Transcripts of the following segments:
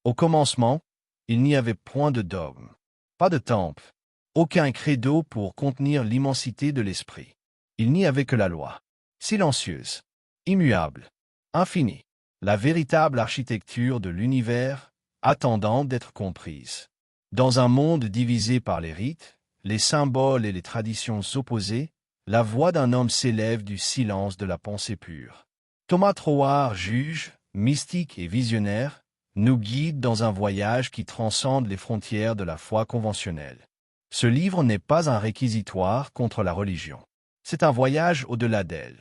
Au commencement, il n'y avait point de dogme, pas de temple, aucun credo pour contenir l'immensité de l'esprit. Il n'y avait que la loi, silencieuse, immuable, infinie, la véritable architecture de l'univers, attendant d'être comprise. Dans un monde divisé par les rites, les symboles et les traditions opposées, la voix d'un homme s'élève du silence de la pensée pure. Thomas Troward, juge, mystique et visionnaire, nous guide dans un voyage qui transcende les frontières de la foi conventionnelle. Ce livre n'est pas un réquisitoire contre la religion. C'est un voyage au-delà d'elle,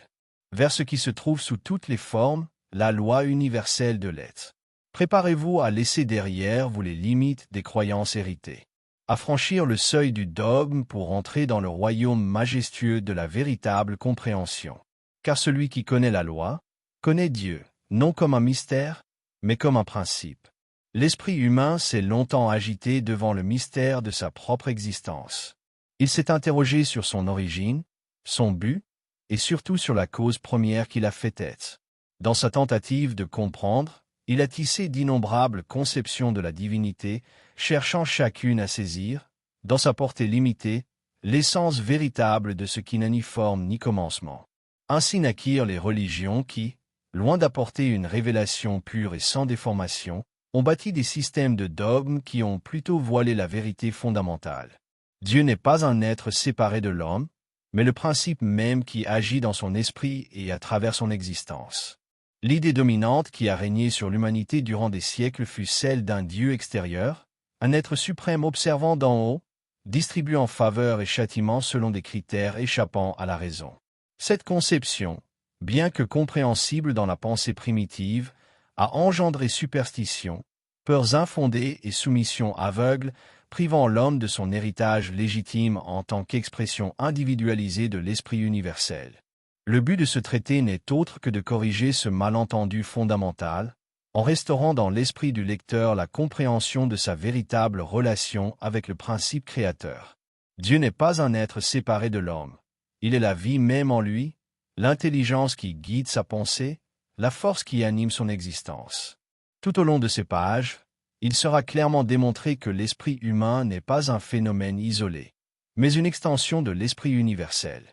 vers ce qui se trouve sous toutes les formes, la loi universelle de l'être. Préparez-vous à laisser derrière vous les limites des croyances héritées, à franchir le seuil du dogme pour entrer dans le royaume majestueux de la véritable compréhension. Car celui qui connaît la loi, connaît Dieu, non comme un mystère, mais comme un principe. L'esprit humain s'est longtemps agité devant le mystère de sa propre existence. Il s'est interrogé sur son origine, son but, et surtout sur la cause première qui l'a fait être. Dans sa tentative de comprendre, il a tissé d'innombrables conceptions de la divinité, cherchant chacune à saisir, dans sa portée limitée, l'essence véritable de ce qui n'a ni forme ni commencement. Ainsi naquirent les religions qui, loin d'apporter une révélation pure et sans déformation, ont bâti des systèmes de dogmes qui ont plutôt voilé la vérité fondamentale. Dieu n'est pas un être séparé de l'homme, mais le principe même qui agit dans son esprit et à travers son existence. L'idée dominante qui a régné sur l'humanité durant des siècles fut celle d'un Dieu extérieur, un être suprême observant d'en haut, distribuant faveur et châtiment selon des critères échappant à la raison. Cette conception, bien que compréhensible dans la pensée primitive, a engendré superstition, peurs infondées et soumission aveugle, privant l'homme de son héritage légitime en tant qu'expression individualisée de l'esprit universel. Le but de ce traité n'est autre que de corriger ce malentendu fondamental, en restaurant dans l'esprit du lecteur la compréhension de sa véritable relation avec le principe créateur. Dieu n'est pas un être séparé de l'homme, il est la vie même en lui, l'intelligence qui guide sa pensée, la force qui anime son existence. Tout au long de ces pages, il sera clairement démontré que l'esprit humain n'est pas un phénomène isolé, mais une extension de l'esprit universel.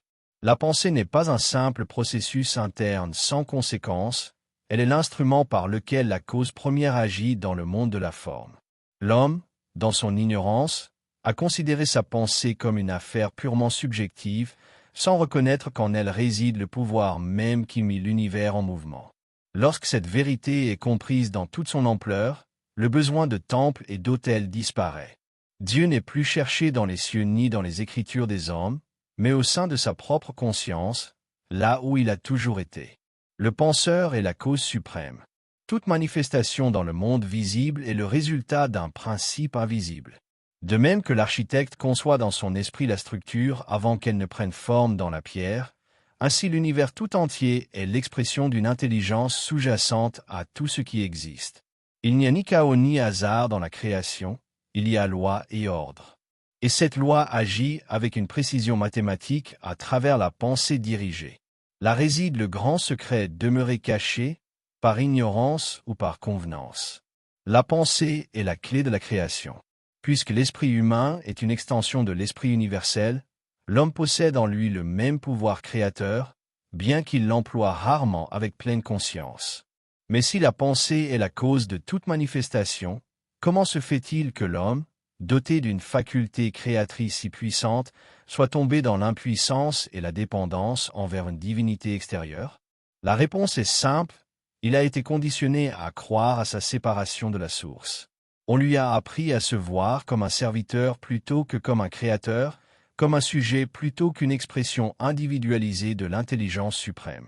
La pensée n'est pas un simple processus interne sans conséquence, elle est l'instrument par lequel la cause première agit dans le monde de la forme. L'homme, dans son ignorance, a considéré sa pensée comme une affaire purement subjective, sans reconnaître qu'en elle réside le pouvoir même qui mit l'univers en mouvement. Lorsque cette vérité est comprise dans toute son ampleur, le besoin de temple et d'autel disparaît. Dieu n'est plus cherché dans les cieux ni dans les écritures des hommes, mais au sein de sa propre conscience, là où il a toujours été. Le penseur est la cause suprême. Toute manifestation dans le monde visible est le résultat d'un principe invisible. De même que l'architecte conçoit dans son esprit la structure avant qu'elle ne prenne forme dans la pierre, ainsi l'univers tout entier est l'expression d'une intelligence sous-jacente à tout ce qui existe. Il n'y a ni chaos ni hasard dans la création, il y a loi et ordre. Et cette loi agit avec une précision mathématique à travers la pensée dirigée. Là réside le grand secret demeuré caché, par ignorance ou par convenance. La pensée est la clé de la création. Puisque l'esprit humain est une extension de l'esprit universel, l'homme possède en lui le même pouvoir créateur, bien qu'il l'emploie rarement avec pleine conscience. Mais si la pensée est la cause de toute manifestation, comment se fait-il que l'homme, doté d'une faculté créatrice si puissante, soit tombé dans l'impuissance et la dépendance envers une divinité extérieure? La réponse est simple, il a été conditionné à croire à sa séparation de la source. On lui a appris à se voir comme un serviteur plutôt que comme un créateur, comme un sujet plutôt qu'une expression individualisée de l'intelligence suprême.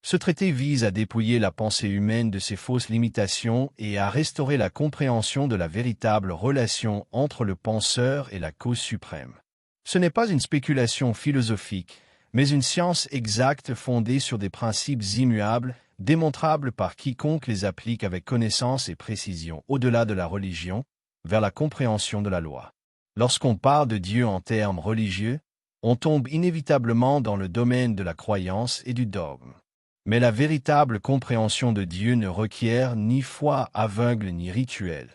Ce traité vise à dépouiller la pensée humaine de ses fausses limitations et à restaurer la compréhension de la véritable relation entre le penseur et la cause suprême. Ce n'est pas une spéculation philosophique, mais une science exacte fondée sur des principes immuables, démontrables par quiconque les applique avec connaissance et précision au-delà de la religion, vers la compréhension de la loi. Lorsqu'on parle de Dieu en termes religieux, on tombe inévitablement dans le domaine de la croyance et du dogme. Mais la véritable compréhension de Dieu ne requiert ni foi aveugle ni rituel.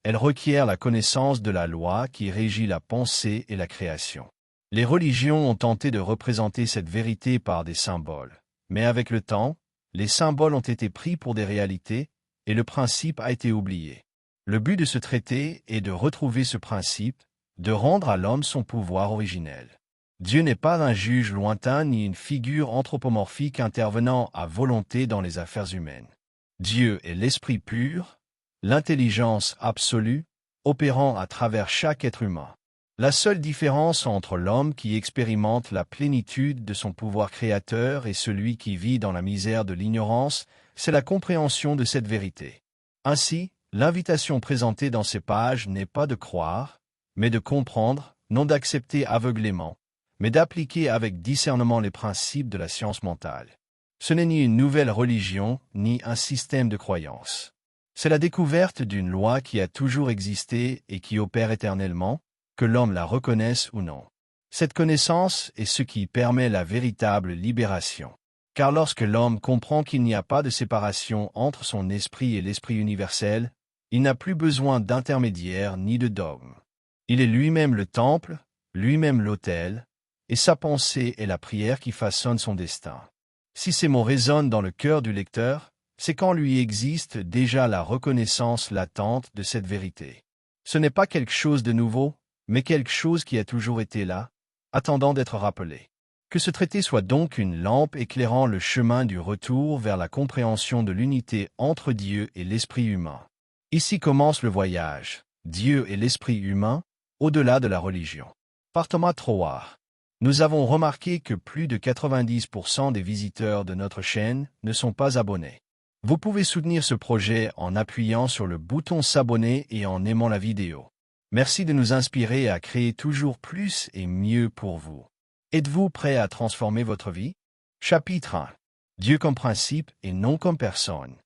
Elle requiert la connaissance de la loi qui régit la pensée et la création. Les religions ont tenté de représenter cette vérité par des symboles. Mais avec le temps, les symboles ont été pris pour des réalités et le principe a été oublié. Le but de ce traité est de retrouver ce principe, de rendre à l'homme son pouvoir originel. Dieu n'est pas un juge lointain ni une figure anthropomorphique intervenant à volonté dans les affaires humaines. Dieu est l'esprit pur, l'intelligence absolue, opérant à travers chaque être humain. La seule différence entre l'homme qui expérimente la plénitude de son pouvoir créateur et celui qui vit dans la misère de l'ignorance, c'est la compréhension de cette vérité. Ainsi, l'invitation présentée dans ces pages n'est pas de croire, mais de comprendre, non d'accepter aveuglément, mais d'appliquer avec discernement les principes de la science mentale. Ce n'est ni une nouvelle religion, ni un système de croyance. C'est la découverte d'une loi qui a toujours existé et qui opère éternellement, que l'homme la reconnaisse ou non. Cette connaissance est ce qui permet la véritable libération. Car lorsque l'homme comprend qu'il n'y a pas de séparation entre son esprit et l'esprit universel, il n'a plus besoin d'intermédiaire ni de dogme. Il est lui-même le temple, lui-même l'autel, et sa pensée est la prière qui façonne son destin. Si ces mots résonnent dans le cœur du lecteur, c'est qu'en lui existe déjà la reconnaissance latente de cette vérité. Ce n'est pas quelque chose de nouveau, mais quelque chose qui a toujours été là, attendant d'être rappelé. Que ce traité soit donc une lampe éclairant le chemin du retour vers la compréhension de l'unité entre Dieu et l'esprit humain. Ici commence le voyage, Dieu et l'esprit humain, au-delà de la religion. Par Thomas Troward. Nous avons remarqué que plus de 90% des visiteurs de notre chaîne ne sont pas abonnés. Vous pouvez soutenir ce projet en appuyant sur le bouton s'abonner et en aimant la vidéo. Merci de nous inspirer à créer toujours plus et mieux pour vous. Êtes-vous prêt à transformer votre vie? Chapitre 1. Dieu comme principe et non comme personne.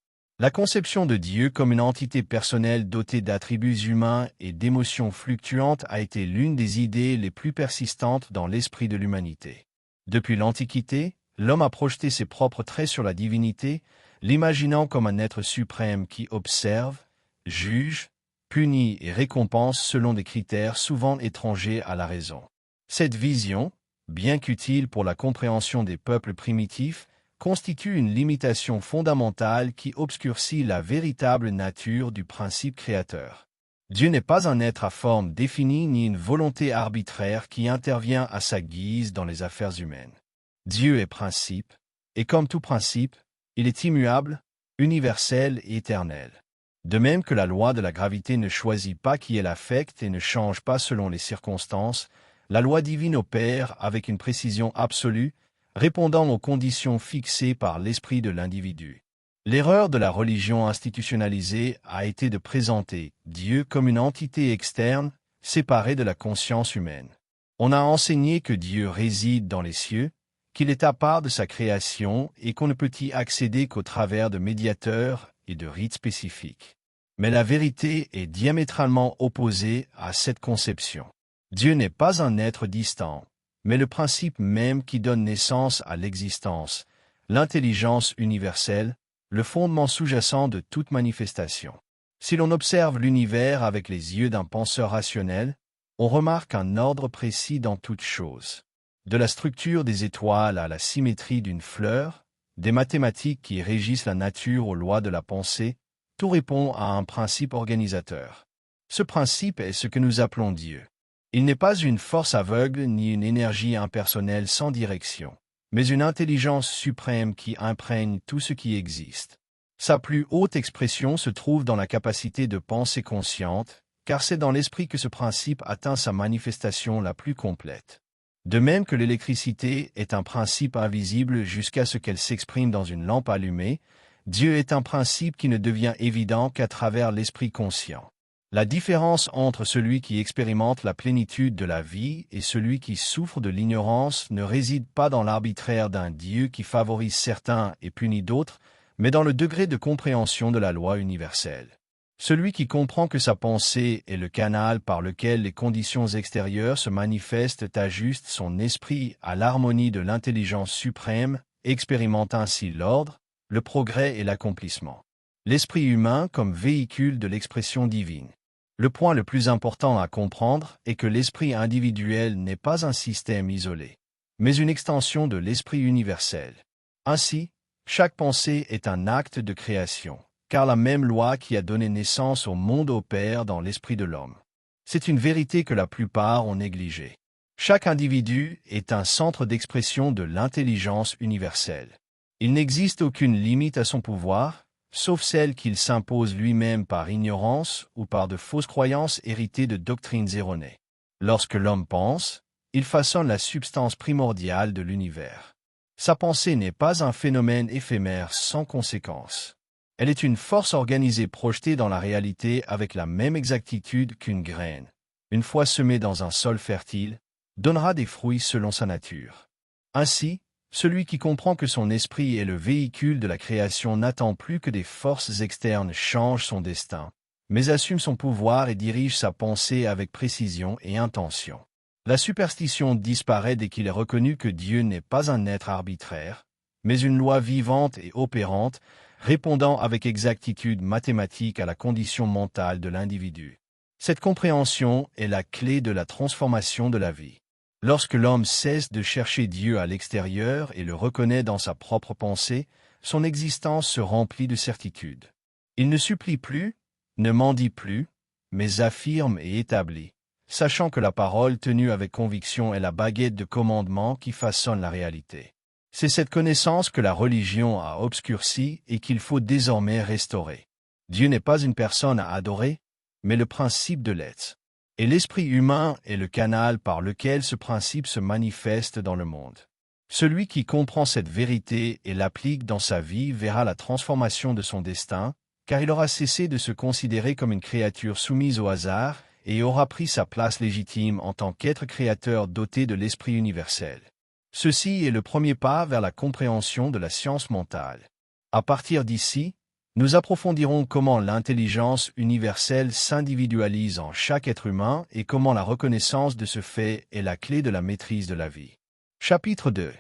La conception de Dieu comme une entité personnelle dotée d'attributs humains et d'émotions fluctuantes a été l'une des idées les plus persistantes dans l'esprit de l'humanité. Depuis l'Antiquité, l'homme a projeté ses propres traits sur la divinité, l'imaginant comme un être suprême qui observe, juge, punit et récompense selon des critères souvent étrangers à la raison. Cette vision, bien qu'utile pour la compréhension des peuples primitifs, constitue une limitation fondamentale qui obscurcit la véritable nature du principe créateur. Dieu n'est pas un être à forme définie ni une volonté arbitraire qui intervient à sa guise dans les affaires humaines. Dieu est principe, et comme tout principe, il est immuable, universel et éternel. De même que la loi de la gravité ne choisit pas qui elle affecte et ne change pas selon les circonstances, la loi divine opère avec une précision absolue, répondant aux conditions fixées par l'esprit de l'individu. L'erreur de la religion institutionnalisée a été de présenter Dieu comme une entité externe, séparée de la conscience humaine. On a enseigné que Dieu réside dans les cieux, qu'il est à part de sa création et qu'on ne peut y accéder qu'au travers de médiateurs et de rites spécifiques. Mais la vérité est diamétralement opposée à cette conception. Dieu n'est pas un être distant, mais le principe même qui donne naissance à l'existence, l'intelligence universelle, le fondement sous-jacent de toute manifestation. Si l'on observe l'univers avec les yeux d'un penseur rationnel, on remarque un ordre précis dans toute chose. De la structure des étoiles à la symétrie d'une fleur, des mathématiques qui régissent la nature aux lois de la pensée, tout répond à un principe organisateur. Ce principe est ce que nous appelons Dieu. Il n'est pas une force aveugle ni une énergie impersonnelle sans direction, mais une intelligence suprême qui imprègne tout ce qui existe. Sa plus haute expression se trouve dans la capacité de pensée consciente, car c'est dans l'esprit que ce principe atteint sa manifestation la plus complète. De même que l'électricité est un principe invisible jusqu'à ce qu'elle s'exprime dans une lampe allumée, Dieu est un principe qui ne devient évident qu'à travers l'esprit conscient. La différence entre celui qui expérimente la plénitude de la vie et celui qui souffre de l'ignorance ne réside pas dans l'arbitraire d'un Dieu qui favorise certains et punit d'autres, mais dans le degré de compréhension de la loi universelle. Celui qui comprend que sa pensée est le canal par lequel les conditions extérieures se manifestent ajuste son esprit à l'harmonie de l'intelligence suprême, expérimente ainsi l'ordre, le progrès et l'accomplissement. L'esprit humain comme véhicule de l'expression divine. Le point le plus important à comprendre est que l'esprit individuel n'est pas un système isolé, mais une extension de l'esprit universel. Ainsi, chaque pensée est un acte de création, car la même loi qui a donné naissance au monde opère dans l'esprit de l'homme. C'est une vérité que la plupart ont négligée. Chaque individu est un centre d'expression de l'intelligence universelle. Il n'existe aucune limite à son pouvoir, sauf celle qu'il s'impose lui-même par ignorance ou par de fausses croyances héritées de doctrines erronées. Lorsque l'homme pense, il façonne la substance primordiale de l'univers. Sa pensée n'est pas un phénomène éphémère sans conséquence. Elle est une force organisée projetée dans la réalité avec la même exactitude qu'une graine, une fois semée dans un sol fertile, donnera des fruits selon sa nature. Ainsi, celui qui comprend que son esprit est le véhicule de la création n'attend plus que des forces externes changent son destin, mais assume son pouvoir et dirige sa pensée avec précision et intention. La superstition disparaît dès qu'il est reconnu que Dieu n'est pas un être arbitraire, mais une loi vivante et opérante, répondant avec exactitude mathématique à la condition mentale de l'individu. Cette compréhension est la clé de la transformation de la vie. Lorsque l'homme cesse de chercher Dieu à l'extérieur et le reconnaît dans sa propre pensée, son existence se remplit de certitude. Il ne supplie plus, ne mendie plus, mais affirme et établit, sachant que la parole tenue avec conviction est la baguette de commandement qui façonne la réalité. C'est cette connaissance que la religion a obscurcie et qu'il faut désormais restaurer. Dieu n'est pas une personne à adorer, mais le principe de l'être. Et l'esprit humain est le canal par lequel ce principe se manifeste dans le monde. Celui qui comprend cette vérité et l'applique dans sa vie verra la transformation de son destin, car il aura cessé de se considérer comme une créature soumise au hasard et aura pris sa place légitime en tant qu'être créateur doté de l'esprit universel. Ceci est le premier pas vers la compréhension de la science mentale. À partir d'ici, nous approfondirons comment l'intelligence universelle s'individualise en chaque être humain et comment la reconnaissance de ce fait est la clé de la maîtrise de la vie. Chapitre 2.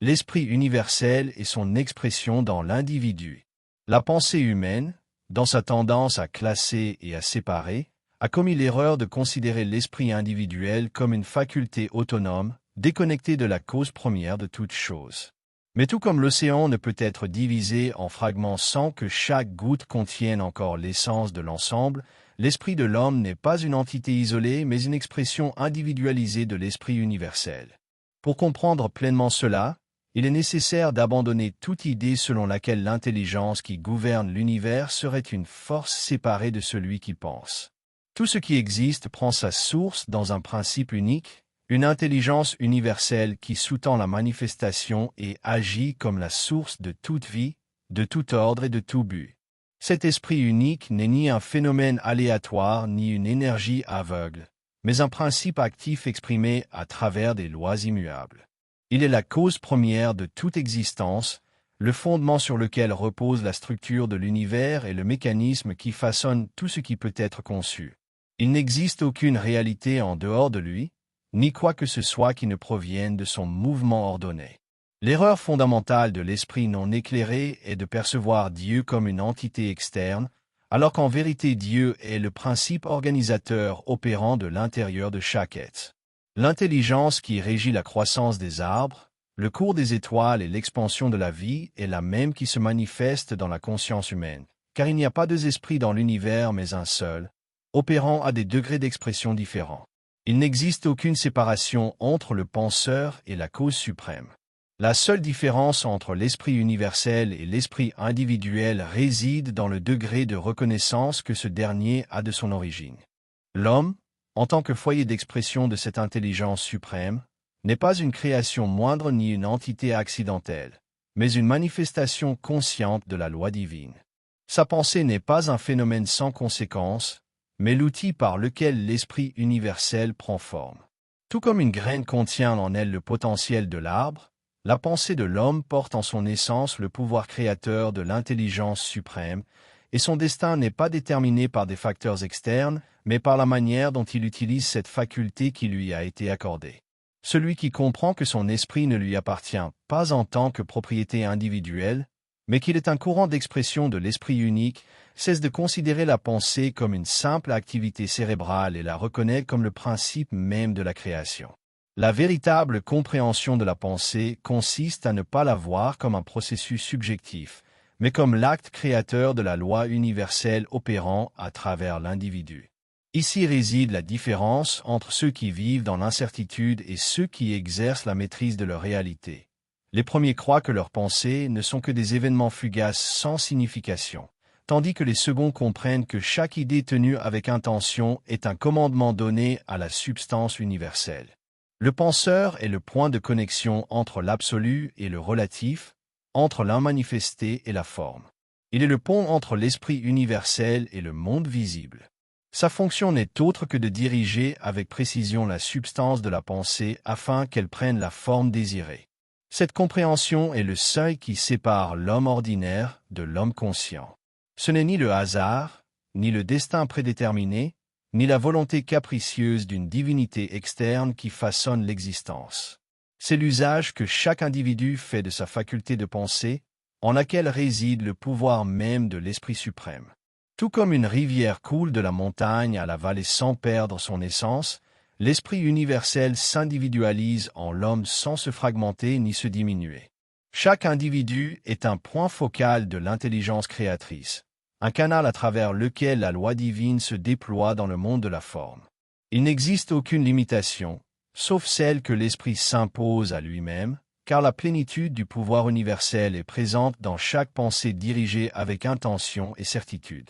L'esprit universel et son expression dans l'individu. La pensée humaine, dans sa tendance à classer et à séparer, a commis l'erreur de considérer l'esprit individuel comme une faculté autonome, déconnectée de la cause première de toute chose. Mais tout comme l'océan ne peut être divisé en fragments sans que chaque goutte contienne encore l'essence de l'ensemble, l'esprit de l'homme n'est pas une entité isolée mais une expression individualisée de l'esprit universel. Pour comprendre pleinement cela, il est nécessaire d'abandonner toute idée selon laquelle l'intelligence qui gouverne l'univers serait une force séparée de celui qui pense. Tout ce qui existe prend sa source dans un principe unique, une intelligence universelle qui sous-tend la manifestation et agit comme la source de toute vie, de tout ordre et de tout but. Cet esprit unique n'est ni un phénomène aléatoire ni une énergie aveugle, mais un principe actif exprimé à travers des lois immuables. Il est la cause première de toute existence, le fondement sur lequel repose la structure de l'univers et le mécanisme qui façonne tout ce qui peut être conçu. Il n'existe aucune réalité en dehors de lui, ni quoi que ce soit qui ne provienne de son mouvement ordonné. L'erreur fondamentale de l'esprit non éclairé est de percevoir Dieu comme une entité externe, alors qu'en vérité Dieu est le principe organisateur opérant de l'intérieur de chaque être. L'intelligence qui régit la croissance des arbres, le cours des étoiles et l'expansion de la vie est la même qui se manifeste dans la conscience humaine, car il n'y a pas deux esprits dans l'univers mais un seul, opérant à des degrés d'expression différents. Il n'existe aucune séparation entre le penseur et la cause suprême. La seule différence entre l'esprit universel et l'esprit individuel réside dans le degré de reconnaissance que ce dernier a de son origine. L'homme, en tant que foyer d'expression de cette intelligence suprême, n'est pas une création moindre ni une entité accidentelle, mais une manifestation consciente de la loi divine. Sa pensée n'est pas un phénomène sans conséquence, mais l'outil par lequel l'esprit universel prend forme. Tout comme une graine contient en elle le potentiel de l'arbre, la pensée de l'homme porte en son essence le pouvoir créateur de l'intelligence suprême, et son destin n'est pas déterminé par des facteurs externes, mais par la manière dont il utilise cette faculté qui lui a été accordée. Celui qui comprend que son esprit ne lui appartient pas en tant que propriété individuelle, mais qu'il est un courant d'expression de l'esprit unique, cesse de considérer la pensée comme une simple activité cérébrale et la reconnaît comme le principe même de la création. La véritable compréhension de la pensée consiste à ne pas la voir comme un processus subjectif, mais comme l'acte créateur de la loi universelle opérant à travers l'individu. Ici réside la différence entre ceux qui vivent dans l'incertitude et ceux qui exercent la maîtrise de leur réalité. Les premiers croient que leurs pensées ne sont que des événements fugaces sans signification, tandis que les seconds comprennent que chaque idée tenue avec intention est un commandement donné à la substance universelle. Le penseur est le point de connexion entre l'absolu et le relatif, entre l'immanifesté et la forme. Il est le pont entre l'esprit universel et le monde visible. Sa fonction n'est autre que de diriger avec précision la substance de la pensée afin qu'elle prenne la forme désirée. Cette compréhension est le seuil qui sépare l'homme ordinaire de l'homme conscient. Ce n'est ni le hasard, ni le destin prédéterminé, ni la volonté capricieuse d'une divinité externe qui façonne l'existence. C'est l'usage que chaque individu fait de sa faculté de penser, en laquelle réside le pouvoir même de l'Esprit suprême. Tout comme une rivière coule de la montagne à la vallée sans perdre son essence, l'Esprit universel s'individualise en l'homme sans se fragmenter ni se diminuer. Chaque individu est un point focal de l'intelligence créatrice, un canal à travers lequel la loi divine se déploie dans le monde de la forme. Il n'existe aucune limitation, sauf celle que l'Esprit s'impose à lui-même, car la plénitude du pouvoir universel est présente dans chaque pensée dirigée avec intention et certitude.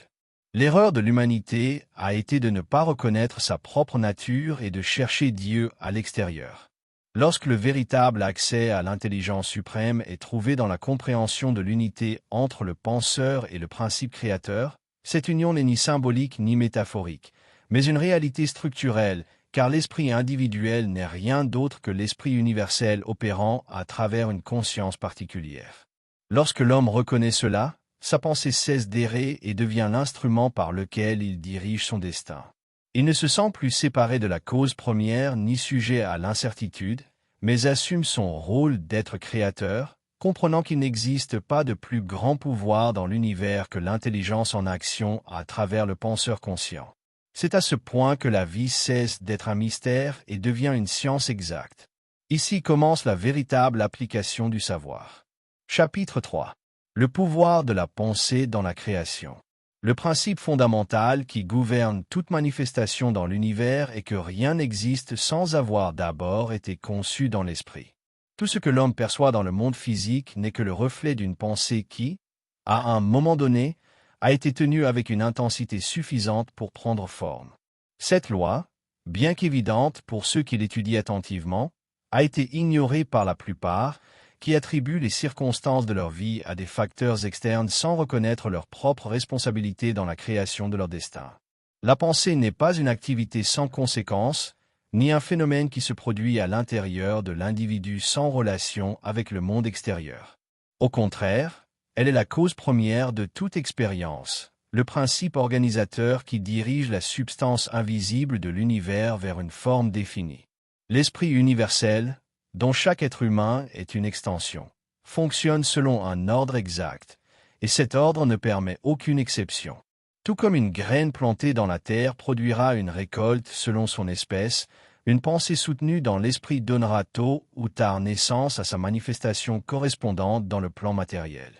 L'erreur de l'humanité a été de ne pas reconnaître sa propre nature et de chercher Dieu à l'extérieur. Lorsque le véritable accès à l'intelligence suprême est trouvé dans la compréhension de l'unité entre le penseur et le principe créateur, cette union n'est ni symbolique ni métaphorique, mais une réalité structurelle, car l'esprit individuel n'est rien d'autre que l'esprit universel opérant à travers une conscience particulière. Lorsque l'homme reconnaît cela, sa pensée cesse d'errer et devient l'instrument par lequel il dirige son destin. Il ne se sent plus séparé de la cause première ni sujet à l'incertitude, mais assume son rôle d'être créateur, comprenant qu'il n'existe pas de plus grand pouvoir dans l'univers que l'intelligence en action à travers le penseur conscient. C'est à ce point que la vie cesse d'être un mystère et devient une science exacte. Ici commence la véritable application du savoir. Chapitre 3. Le pouvoir de la pensée dans la création. Le principe fondamental qui gouverne toute manifestation dans l'univers est que rien n'existe sans avoir d'abord été conçu dans l'esprit. Tout ce que l'homme perçoit dans le monde physique n'est que le reflet d'une pensée qui, à un moment donné, a été tenue avec une intensité suffisante pour prendre forme. Cette loi, bien qu'évidente pour ceux qui l'étudient attentivement, a été ignorée par la plupart, qui attribuent les circonstances de leur vie à des facteurs externes sans reconnaître leur propre responsabilité dans la création de leur destin. La pensée n'est pas une activité sans conséquence, ni un phénomène qui se produit à l'intérieur de l'individu sans relation avec le monde extérieur. Au contraire, elle est la cause première de toute expérience, le principe organisateur qui dirige la substance invisible de l'univers vers une forme définie. L'esprit universel, dont chaque être humain est une extension, fonctionne selon un ordre exact, et cet ordre ne permet aucune exception. Tout comme une graine plantée dans la terre produira une récolte selon son espèce, une pensée soutenue dans l'esprit donnera tôt ou tard naissance à sa manifestation correspondante dans le plan matériel.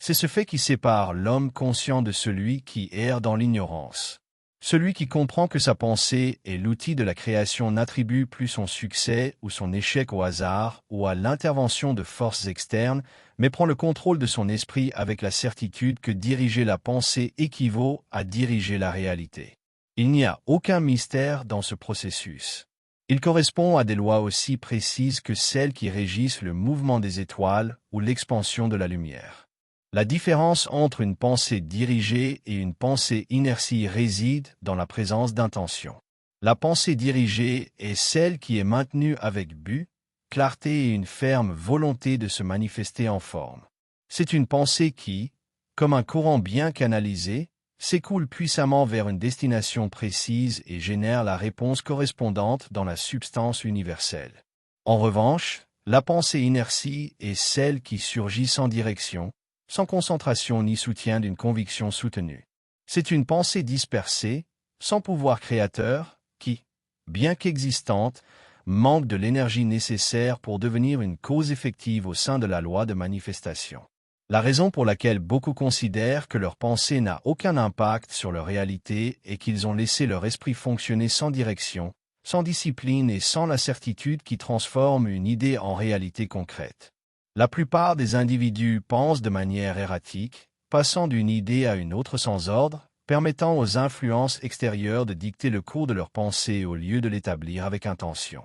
C'est ce fait qui sépare l'homme conscient de celui qui erre dans l'ignorance. Celui qui comprend que sa pensée est l'outil de la création n'attribue plus son succès ou son échec au hasard ou à l'intervention de forces externes, mais prend le contrôle de son esprit avec la certitude que diriger la pensée équivaut à diriger la réalité. Il n'y a aucun mystère dans ce processus. Il correspond à des lois aussi précises que celles qui régissent le mouvement des étoiles ou l'expansion de la lumière. La différence entre une pensée dirigée et une pensée inertie réside dans la présence d'intention. La pensée dirigée est celle qui est maintenue avec but, clarté et une ferme volonté de se manifester en forme. C'est une pensée qui, comme un courant bien canalisé, s'écoule puissamment vers une destination précise et génère la réponse correspondante dans la substance universelle. En revanche, la pensée inertie est celle qui surgit sans direction, sans concentration ni soutien d'une conviction soutenue. C'est une pensée dispersée, sans pouvoir créateur, qui, bien qu'existante, manque de l'énergie nécessaire pour devenir une cause effective au sein de la loi de manifestation. La raison pour laquelle beaucoup considèrent que leur pensée n'a aucun impact sur leur réalité est qu'ils ont laissé leur esprit fonctionner sans direction, sans discipline et sans la certitude qui transforme une idée en réalité concrète. La plupart des individus pensent de manière erratique, passant d'une idée à une autre sans ordre, permettant aux influences extérieures de dicter le cours de leur pensée au lieu de l'établir avec intention.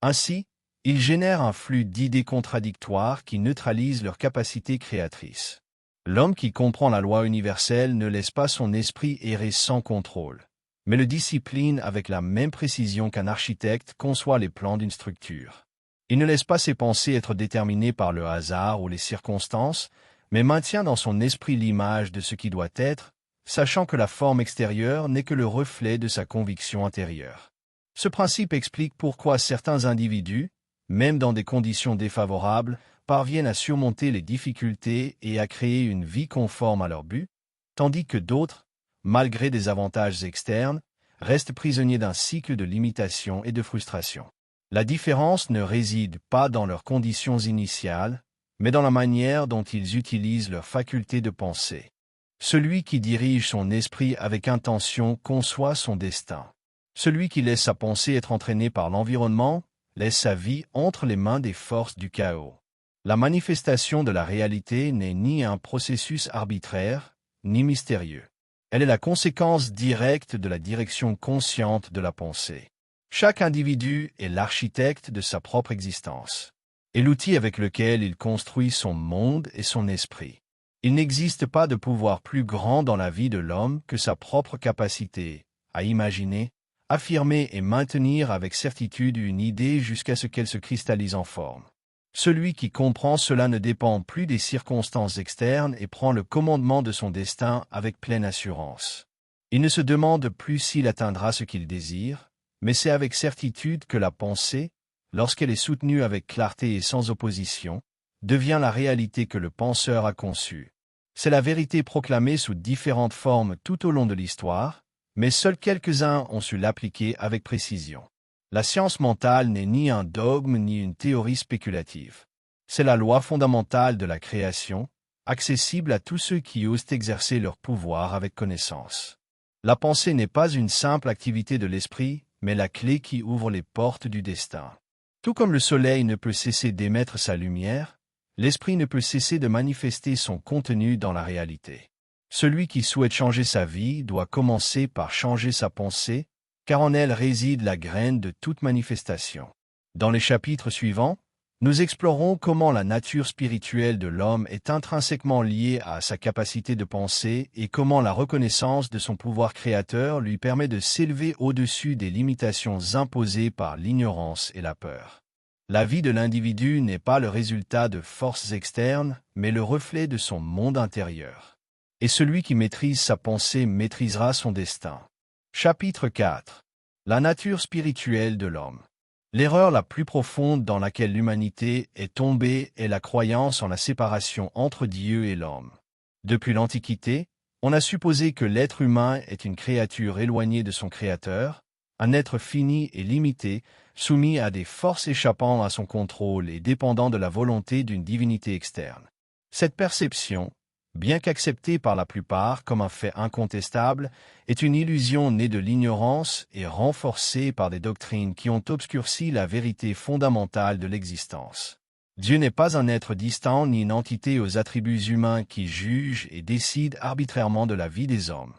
Ainsi, ils génèrent un flux d'idées contradictoires qui neutralisent leur capacité créatrice. L'homme qui comprend la loi universelle ne laisse pas son esprit errer sans contrôle, mais le discipline avec la même précision qu'un architecte conçoit les plans d'une structure. Il ne laisse pas ses pensées être déterminées par le hasard ou les circonstances, mais maintient dans son esprit l'image de ce qui doit être, sachant que la forme extérieure n'est que le reflet de sa conviction intérieure. Ce principe explique pourquoi certains individus, même dans des conditions défavorables, parviennent à surmonter les difficultés et à créer une vie conforme à leur but, tandis que d'autres, malgré des avantages externes, restent prisonniers d'un cycle de limitation et de frustration. La différence ne réside pas dans leurs conditions initiales, mais dans la manière dont ils utilisent leurs facultés de pensée. Celui qui dirige son esprit avec intention conçoit son destin. Celui qui laisse sa pensée être entraînée par l'environnement laisse sa vie entre les mains des forces du chaos. La manifestation de la réalité n'est ni un processus arbitraire, ni mystérieux. Elle est la conséquence directe de la direction consciente de la pensée. Chaque individu est l'architecte de sa propre existence, et l'outil avec lequel il construit son monde et son esprit. Il n'existe pas de pouvoir plus grand dans la vie de l'homme que sa propre capacité à imaginer, affirmer et maintenir avec certitude une idée jusqu'à ce qu'elle se cristallise en forme. Celui qui comprend cela ne dépend plus des circonstances externes et prend le commandement de son destin avec pleine assurance. Il ne se demande plus s'il atteindra ce qu'il désire, mais c'est avec certitude que la pensée, lorsqu'elle est soutenue avec clarté et sans opposition, devient la réalité que le penseur a conçue. C'est la vérité proclamée sous différentes formes tout au long de l'histoire, mais seuls quelques-uns ont su l'appliquer avec précision. La science mentale n'est ni un dogme ni une théorie spéculative. C'est la loi fondamentale de la création, accessible à tous ceux qui osent exercer leur pouvoir avec connaissance. La pensée n'est pas une simple activité de l'esprit, mais la clé qui ouvre les portes du destin. Tout comme le soleil ne peut cesser d'émettre sa lumière, l'esprit ne peut cesser de manifester son contenu dans la réalité. Celui qui souhaite changer sa vie doit commencer par changer sa pensée, car en elle réside la graine de toute manifestation. Dans les chapitres suivants, nous explorons comment la nature spirituelle de l'homme est intrinsèquement liée à sa capacité de penser et comment la reconnaissance de son pouvoir créateur lui permet de s'élever au-dessus des limitations imposées par l'ignorance et la peur. La vie de l'individu n'est pas le résultat de forces externes, mais le reflet de son monde intérieur. Et celui qui maîtrise sa pensée maîtrisera son destin. Chapitre 4. La nature spirituelle de l'homme. L'erreur la plus profonde dans laquelle l'humanité est tombée est la croyance en la séparation entre Dieu et l'homme. Depuis l'Antiquité, on a supposé que l'être humain est une créature éloignée de son Créateur, un être fini et limité, soumis à des forces échappant à son contrôle et dépendant de la volonté d'une divinité externe. Cette perception, bien qu'acceptée par la plupart comme un fait incontestable, est une illusion née de l'ignorance et renforcée par des doctrines qui ont obscurci la vérité fondamentale de l'existence. Dieu n'est pas un être distant ni une entité aux attributs humains qui juge et décide arbitrairement de la vie des hommes.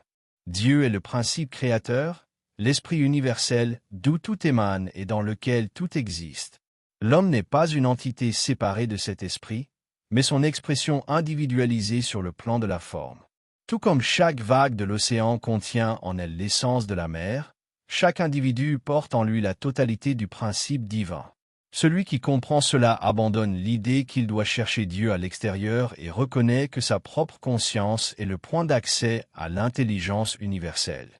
Dieu est le principe créateur, l'esprit universel d'où tout émane et dans lequel tout existe. L'homme n'est pas une entité séparée de cet esprit, mais son expression individualisée sur le plan de la forme. Tout comme chaque vague de l'océan contient en elle l'essence de la mer, chaque individu porte en lui la totalité du principe divin. Celui qui comprend cela abandonne l'idée qu'il doit chercher Dieu à l'extérieur et reconnaît que sa propre conscience est le point d'accès à l'intelligence universelle.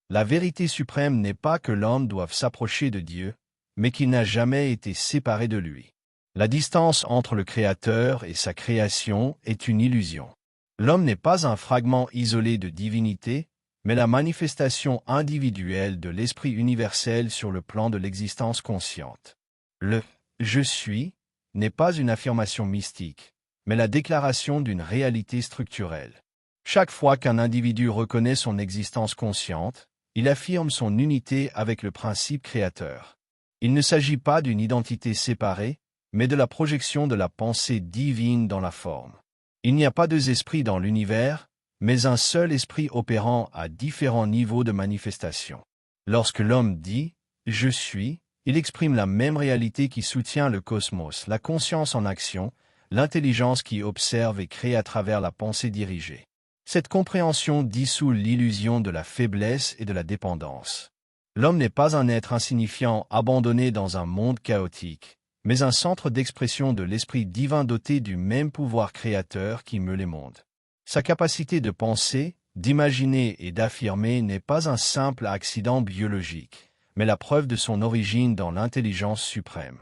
La vérité suprême n'est pas que l'homme doive s'approcher de Dieu, mais qu'il n'a jamais été séparé de lui. La distance entre le Créateur et sa création est une illusion. L'homme n'est pas un fragment isolé de divinité, mais la manifestation individuelle de l'esprit universel sur le plan de l'existence consciente. Le « je suis » n'est pas une affirmation mystique, mais la déclaration d'une réalité structurelle. Chaque fois qu'un individu reconnaît son existence consciente, il affirme son unité avec le principe créateur. Il ne s'agit pas d'une identité séparée, mais de la projection de la pensée divine dans la forme. Il n'y a pas deux esprits dans l'univers, mais un seul esprit opérant à différents niveaux de manifestation. Lorsque l'homme dit « je suis », il exprime la même réalité qui soutient le cosmos, la conscience en action, l'intelligence qui observe et crée à travers la pensée dirigée. Cette compréhension dissout l'illusion de la faiblesse et de la dépendance. L'homme n'est pas un être insignifiant abandonné dans un monde chaotique, mais un centre d'expression de l'esprit divin doté du même pouvoir créateur qui meut les mondes. Sa capacité de penser, d'imaginer et d'affirmer n'est pas un simple accident biologique, mais la preuve de son origine dans l'intelligence suprême.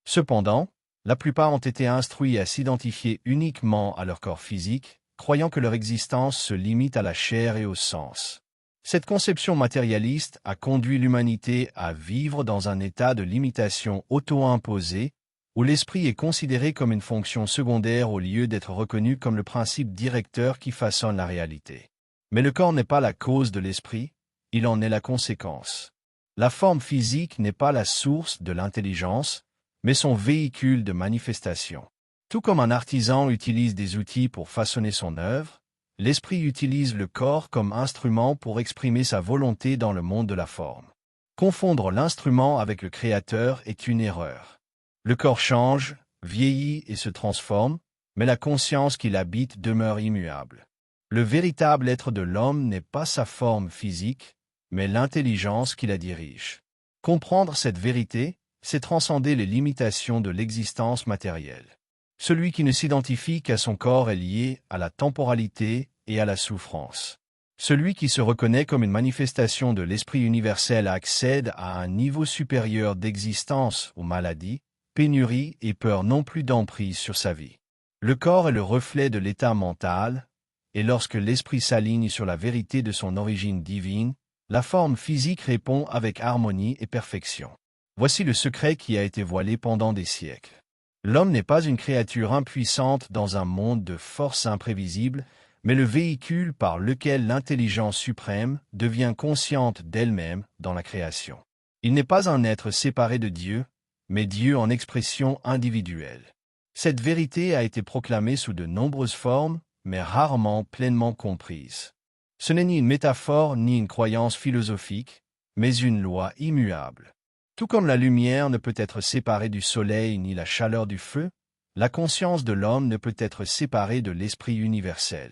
Cependant, la plupart ont été instruits à s'identifier uniquement à leur corps physique, croyant que leur existence se limite à la chair et au sens. Cette conception matérialiste a conduit l'humanité à vivre dans un état de limitation auto-imposée, où l'esprit est considéré comme une fonction secondaire au lieu d'être reconnu comme le principe directeur qui façonne la réalité. Mais le corps n'est pas la cause de l'esprit, il en est la conséquence. La forme physique n'est pas la source de l'intelligence, mais son véhicule de manifestation. Tout comme un artisan utilise des outils pour façonner son œuvre, l'esprit utilise le corps comme instrument pour exprimer sa volonté dans le monde de la forme. Confondre l'instrument avec le créateur est une erreur. Le corps change, vieillit et se transforme, mais la conscience qui l'habite demeure immuable. Le véritable être de l'homme n'est pas sa forme physique, mais l'intelligence qui la dirige. Comprendre cette vérité, c'est transcender les limitations de l'existence matérielle. Celui qui ne s'identifie qu'à son corps est lié à la temporalité et à la souffrance. Celui qui se reconnaît comme une manifestation de l'esprit universel accède à un niveau supérieur d'existence aux maladies, pénuries et peurs non plus d'emprise sur sa vie. Le corps est le reflet de l'état mental, et lorsque l'esprit s'aligne sur la vérité de son origine divine, la forme physique répond avec harmonie et perfection. Voici le secret qui a été voilé pendant des siècles. L'homme n'est pas une créature impuissante dans un monde de forces imprévisibles, mais le véhicule par lequel l'intelligence suprême devient consciente d'elle-même dans la création. Il n'est pas un être séparé de Dieu, mais Dieu en expression individuelle. Cette vérité a été proclamée sous de nombreuses formes, mais rarement pleinement comprise. Ce n'est ni une métaphore ni une croyance philosophique, mais une loi immuable. Tout comme la lumière ne peut être séparée du soleil ni la chaleur du feu, la conscience de l'homme ne peut être séparée de l'esprit universel.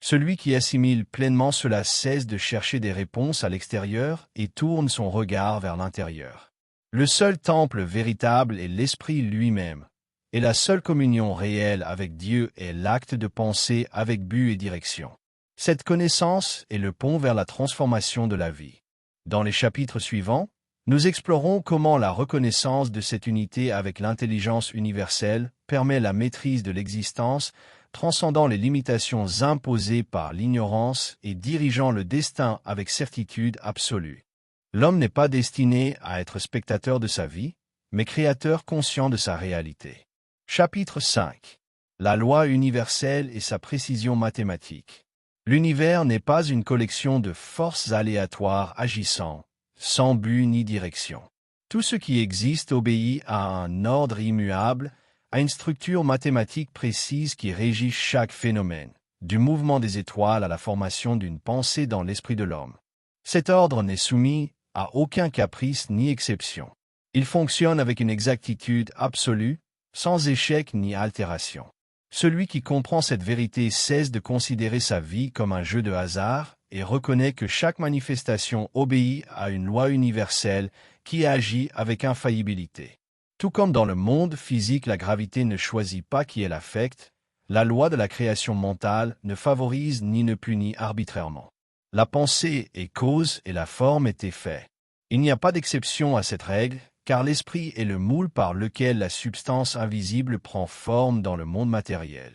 Celui qui assimile pleinement cela cesse de chercher des réponses à l'extérieur et tourne son regard vers l'intérieur. Le seul temple véritable est l'esprit lui-même, et la seule communion réelle avec Dieu est l'acte de penser avec but et direction. Cette connaissance est le pont vers la transformation de la vie. Dans les chapitres suivants, nous explorons comment la reconnaissance de cette unité avec l'intelligence universelle permet la maîtrise de l'existence, transcendant les limitations imposées par l'ignorance et dirigeant le destin avec certitude absolue. L'homme n'est pas destiné à être spectateur de sa vie, mais créateur conscient de sa réalité. Chapitre 5. La loi universelle et sa précision mathématique. L'univers n'est pas une collection de forces aléatoires agissant, sans but ni direction. Tout ce qui existe obéit à un ordre immuable, à une structure mathématique précise qui régit chaque phénomène, du mouvement des étoiles à la formation d'une pensée dans l'esprit de l'homme. Cet ordre n'est soumis à aucun caprice ni exception. Il fonctionne avec une exactitude absolue, sans échec ni altération. Celui qui comprend cette vérité cesse de considérer sa vie comme un jeu de hasard et reconnaît que chaque manifestation obéit à une loi universelle qui agit avec infaillibilité. Tout comme dans le monde physique la gravité ne choisit pas qui elle affecte, la loi de la création mentale ne favorise ni ne punit arbitrairement. La pensée est cause et la forme est effet. Il n'y a pas d'exception à cette règle, car l'esprit est le moule par lequel la substance invisible prend forme dans le monde matériel.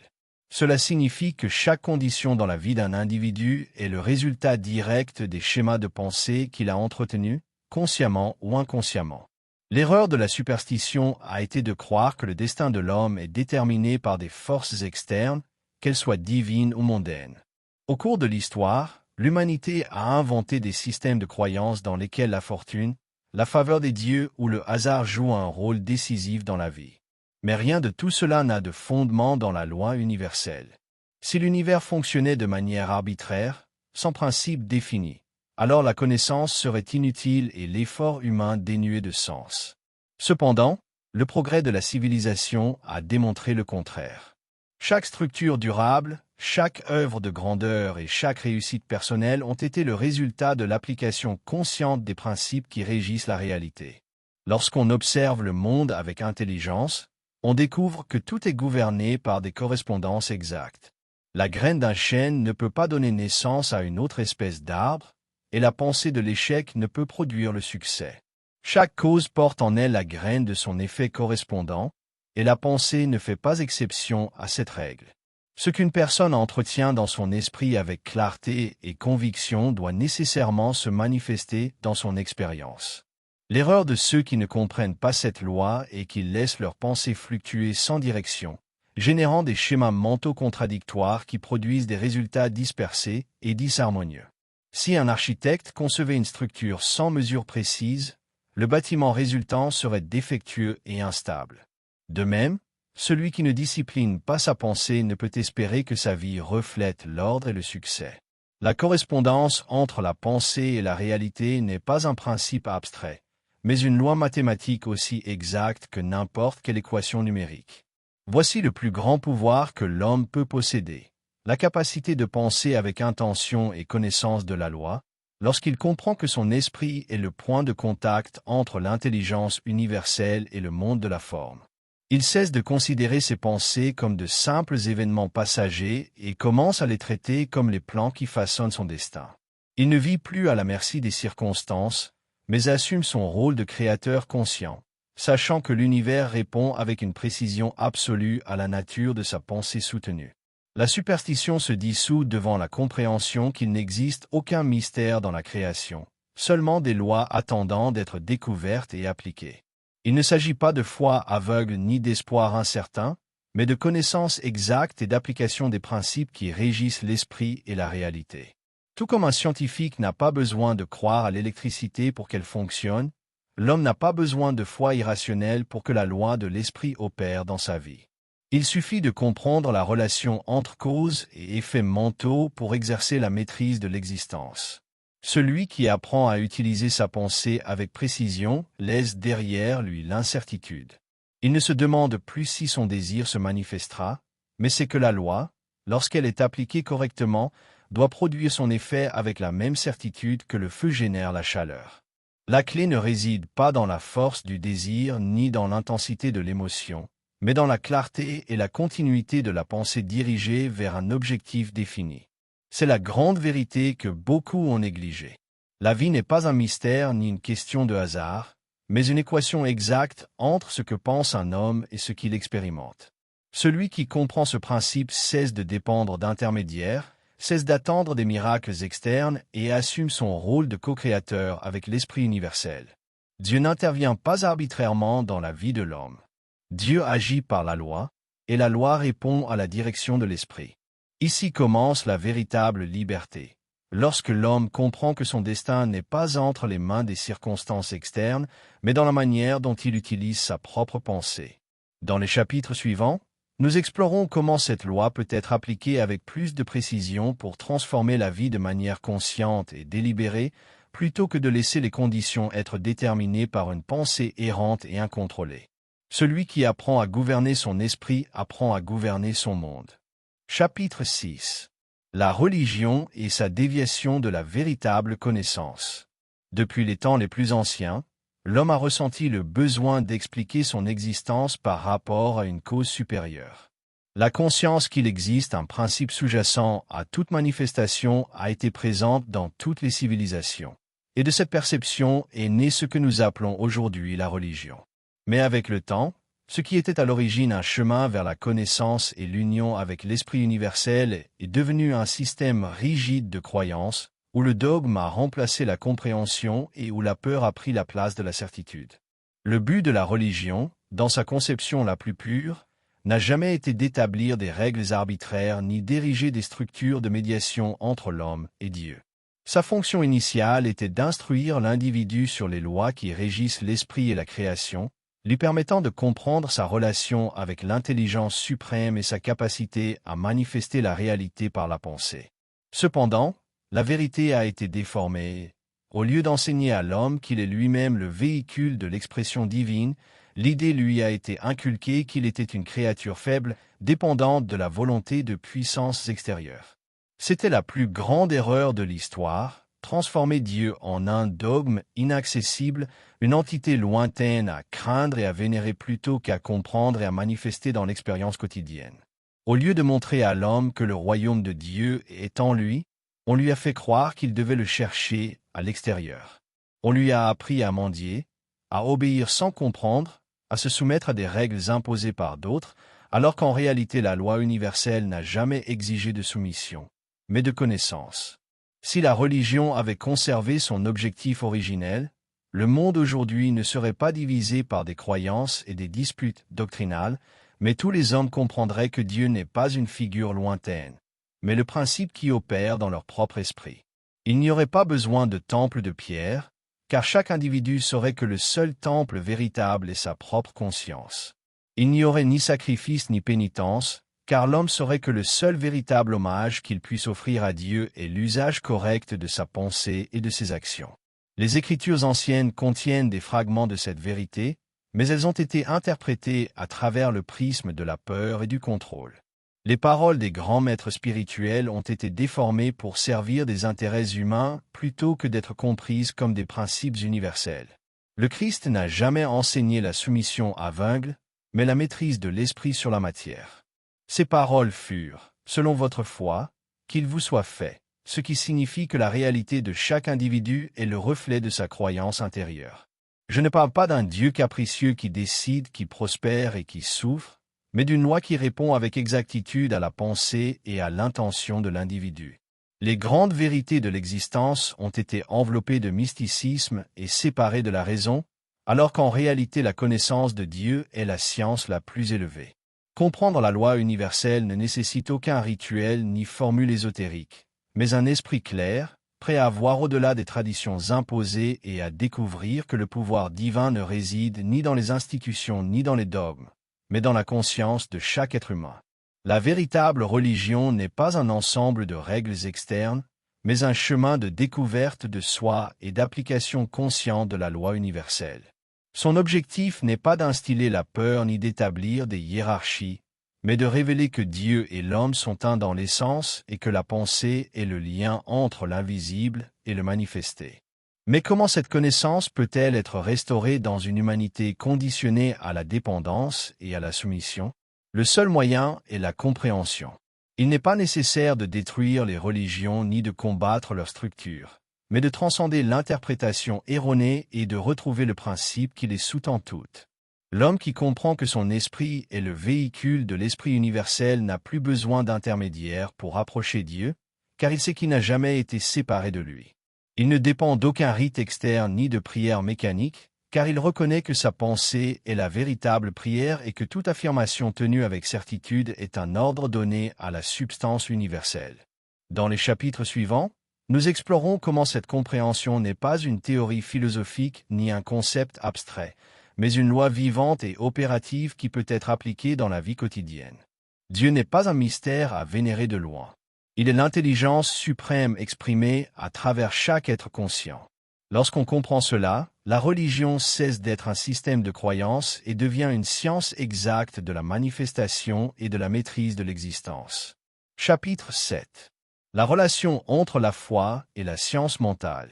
Cela signifie que chaque condition dans la vie d'un individu est le résultat direct des schémas de pensée qu'il a entretenus, consciemment ou inconsciemment. L'erreur de la superstition a été de croire que le destin de l'homme est déterminé par des forces externes, qu'elles soient divines ou mondaines. Au cours de l'histoire, l'humanité a inventé des systèmes de croyances dans lesquels la fortune, la faveur des dieux ou le hasard jouent un rôle décisif dans la vie. Mais rien de tout cela n'a de fondement dans la loi universelle. Si l'univers fonctionnait de manière arbitraire, sans principe défini, alors la connaissance serait inutile et l'effort humain dénué de sens. Cependant, le progrès de la civilisation a démontré le contraire. Chaque structure durable, chaque œuvre de grandeur et chaque réussite personnelle ont été le résultat de l'application consciente des principes qui régissent la réalité. Lorsqu'on observe le monde avec intelligence, on découvre que tout est gouverné par des correspondances exactes. La graine d'un chêne ne peut pas donner naissance à une autre espèce d'arbre, et la pensée de l'échec ne peut produire le succès. Chaque cause porte en elle la graine de son effet correspondant, et la pensée ne fait pas exception à cette règle. Ce qu'une personne entretient dans son esprit avec clarté et conviction doit nécessairement se manifester dans son expérience. L'erreur de ceux qui ne comprennent pas cette loi est qu'ils laissent leurs pensées fluctuer sans direction, générant des schémas mentaux contradictoires qui produisent des résultats dispersés et disharmonieux. Si un architecte concevait une structure sans mesure précise, le bâtiment résultant serait défectueux et instable. De même, celui qui ne discipline pas sa pensée ne peut espérer que sa vie reflète l'ordre et le succès. La correspondance entre la pensée et la réalité n'est pas un principe abstrait, mais une loi mathématique aussi exacte que n'importe quelle équation numérique. Voici le plus grand pouvoir que l'homme peut posséder, la capacité de penser avec intention et connaissance de la loi, lorsqu'il comprend que son esprit est le point de contact entre l'intelligence universelle et le monde de la forme. Il cesse de considérer ses pensées comme de simples événements passagers et commence à les traiter comme les plans qui façonnent son destin. Il ne vit plus à la merci des circonstances, mais assume son rôle de créateur conscient, sachant que l'univers répond avec une précision absolue à la nature de sa pensée soutenue. La superstition se dissout devant la compréhension qu'il n'existe aucun mystère dans la création, seulement des lois attendant d'être découvertes et appliquées. Il ne s'agit pas de foi aveugle ni d'espoir incertain, mais de connaissance exacte et d'application des principes qui régissent l'esprit et la réalité. Tout comme un scientifique n'a pas besoin de croire à l'électricité pour qu'elle fonctionne, l'homme n'a pas besoin de foi irrationnelle pour que la loi de l'esprit opère dans sa vie. Il suffit de comprendre la relation entre causes et effets mentaux pour exercer la maîtrise de l'existence. Celui qui apprend à utiliser sa pensée avec précision laisse derrière lui l'incertitude. Il ne se demande plus si son désir se manifestera, mais c'est que la loi, lorsqu'elle est appliquée correctement, doit produire son effet avec la même certitude que le feu génère la chaleur. La clé ne réside pas dans la force du désir ni dans l'intensité de l'émotion, mais dans la clarté et la continuité de la pensée dirigée vers un objectif défini. C'est la grande vérité que beaucoup ont négligée. La vie n'est pas un mystère ni une question de hasard, mais une équation exacte entre ce que pense un homme et ce qu'il expérimente. Celui qui comprend ce principe cesse de dépendre d'intermédiaires, cesse d'attendre des miracles externes et assume son rôle de co-créateur avec l'esprit universel. Dieu n'intervient pas arbitrairement dans la vie de l'homme. Dieu agit par la loi, et la loi répond à la direction de l'esprit. Ici commence la véritable liberté. Lorsque l'homme comprend que son destin n'est pas entre les mains des circonstances externes, mais dans la manière dont il utilise sa propre pensée. Dans les chapitres suivants, nous explorons comment cette loi peut être appliquée avec plus de précision pour transformer la vie de manière consciente et délibérée, plutôt que de laisser les conditions être déterminées par une pensée errante et incontrôlée. Celui qui apprend à gouverner son esprit apprend à gouverner son monde. Chapitre 6. La religion et sa déviation de la véritable connaissance. Depuis les temps les plus anciens, l'homme a ressenti le besoin d'expliquer son existence par rapport à une cause supérieure. La conscience qu'il existe un principe sous-jacent à toute manifestation a été présente dans toutes les civilisations. Et de cette perception est né ce que nous appelons aujourd'hui la religion. Mais avec le temps, Ce qui était à l'origine un chemin vers la connaissance et l'union avec l'Esprit universel est devenu un système rigide de croyance, où le dogme a remplacé la compréhension et où la peur a pris la place de la certitude. Le but de la religion, dans sa conception la plus pure, n'a jamais été d'établir des règles arbitraires ni d'ériger des structures de médiation entre l'homme et Dieu. Sa fonction initiale était d'instruire l'individu sur les lois qui régissent l'esprit et la création, lui permettant de comprendre sa relation avec l'intelligence suprême et sa capacité à manifester la réalité par la pensée. Cependant, la vérité a été déformée. Au lieu d'enseigner à l'homme qu'il est lui-même le véhicule de l'expression divine, l'idée lui a été inculquée qu'il était une créature faible, dépendante de la volonté de puissances extérieures. C'était la plus grande erreur de l'histoire, transformer Dieu en un dogme inaccessible, une entité lointaine à craindre et à vénérer plutôt qu'à comprendre et à manifester dans l'expérience quotidienne. Au lieu de montrer à l'homme que le royaume de Dieu est en lui, on lui a fait croire qu'il devait le chercher à l'extérieur. On lui a appris à mendier, à obéir sans comprendre, à se soumettre à des règles imposées par d'autres, alors qu'en réalité la loi universelle n'a jamais exigé de soumission, mais de connaissance. Si la religion avait conservé son objectif originel, le monde aujourd'hui ne serait pas divisé par des croyances et des disputes doctrinales, mais tous les hommes comprendraient que Dieu n'est pas une figure lointaine, mais le principe qui opère dans leur propre esprit. Il n'y aurait pas besoin de temple de pierre, car chaque individu saurait que le seul temple véritable est sa propre conscience. Il n'y aurait ni sacrifice ni pénitence, car l'homme saurait que le seul véritable hommage qu'il puisse offrir à Dieu est l'usage correct de sa pensée et de ses actions. Les Écritures anciennes contiennent des fragments de cette vérité, mais elles ont été interprétées à travers le prisme de la peur et du contrôle. Les paroles des grands maîtres spirituels ont été déformées pour servir des intérêts humains plutôt que d'être comprises comme des principes universels. Le Christ n'a jamais enseigné la soumission aveugle, mais la maîtrise de l'esprit sur la matière. Ces paroles furent, selon votre foi, qu'il vous soit fait, ce qui signifie que la réalité de chaque individu est le reflet de sa croyance intérieure. Je ne parle pas d'un Dieu capricieux qui décide, qui prospère et qui souffre, mais d'une loi qui répond avec exactitude à la pensée et à l'intention de l'individu. Les grandes vérités de l'existence ont été enveloppées de mysticisme et séparées de la raison, alors qu'en réalité la connaissance de Dieu est la science la plus élevée. Comprendre la loi universelle ne nécessite aucun rituel ni formule ésotérique, mais un esprit clair, prêt à voir au-delà des traditions imposées et à découvrir que le pouvoir divin ne réside ni dans les institutions ni dans les dogmes, mais dans la conscience de chaque être humain. La véritable religion n'est pas un ensemble de règles externes, mais un chemin de découverte de soi et d'application consciente de la loi universelle. Son objectif n'est pas d'instiller la peur ni d'établir des hiérarchies, mais de révéler que Dieu et l'homme sont un dans l'essence et que la pensée est le lien entre l'invisible et le manifesté. Mais comment cette connaissance peut-elle être restaurée dans une humanité conditionnée à la dépendance et à la soumission? Le seul moyen est la compréhension. Il n'est pas nécessaire de détruire les religions ni de combattre leur structure, mais de transcender l'interprétation erronée et de retrouver le principe qui les sous-tend toutes. L'homme qui comprend que son esprit est le véhicule de l'esprit universel n'a plus besoin d'intermédiaire pour approcher Dieu, car il sait qu'il n'a jamais été séparé de lui. Il ne dépend d'aucun rite externe ni de prière mécanique, car il reconnaît que sa pensée est la véritable prière et que toute affirmation tenue avec certitude est un ordre donné à la substance universelle. Dans les chapitres suivants, nous explorons comment cette compréhension n'est pas une théorie philosophique ni un concept abstrait, mais une loi vivante et opérative qui peut être appliquée dans la vie quotidienne. Dieu n'est pas un mystère à vénérer de loin. Il est l'intelligence suprême exprimée à travers chaque être conscient. Lorsqu'on comprend cela, la religion cesse d'être un système de croyances et devient une science exacte de la manifestation et de la maîtrise de l'existence. Chapitre 7. La relation entre la foi et la science mentale.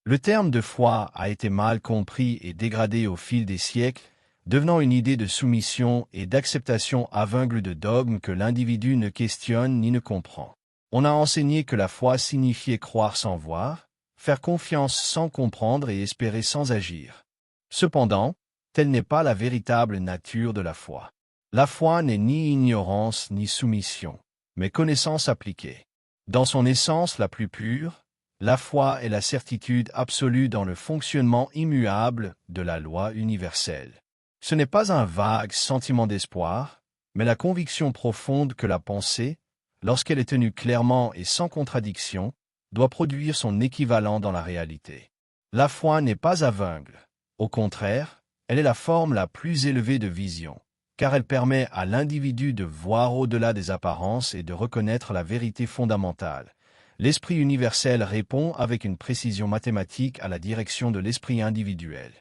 Le terme de foi a été mal compris et dégradé au fil des siècles, devenant une idée de soumission et d'acceptation aveugle de dogmes que l'individu ne questionne ni ne comprend. On a enseigné que la foi signifiait croire sans voir, faire confiance sans comprendre et espérer sans agir. Cependant, telle n'est pas la véritable nature de la foi. La foi n'est ni ignorance ni soumission, mais connaissance appliquée. Dans son essence la plus pure, la foi est la certitude absolue dans le fonctionnement immuable de la loi universelle. Ce n'est pas un vague sentiment d'espoir, mais la conviction profonde que la pensée, lorsqu'elle est tenue clairement et sans contradiction, doit produire son équivalent dans la réalité. La foi n'est pas aveugle. Au contraire, elle est la forme la plus élevée de vision, car elle permet à l'individu de voir au-delà des apparences et de reconnaître la vérité fondamentale. L'esprit universel répond avec une précision mathématique à la direction de l'esprit individuel.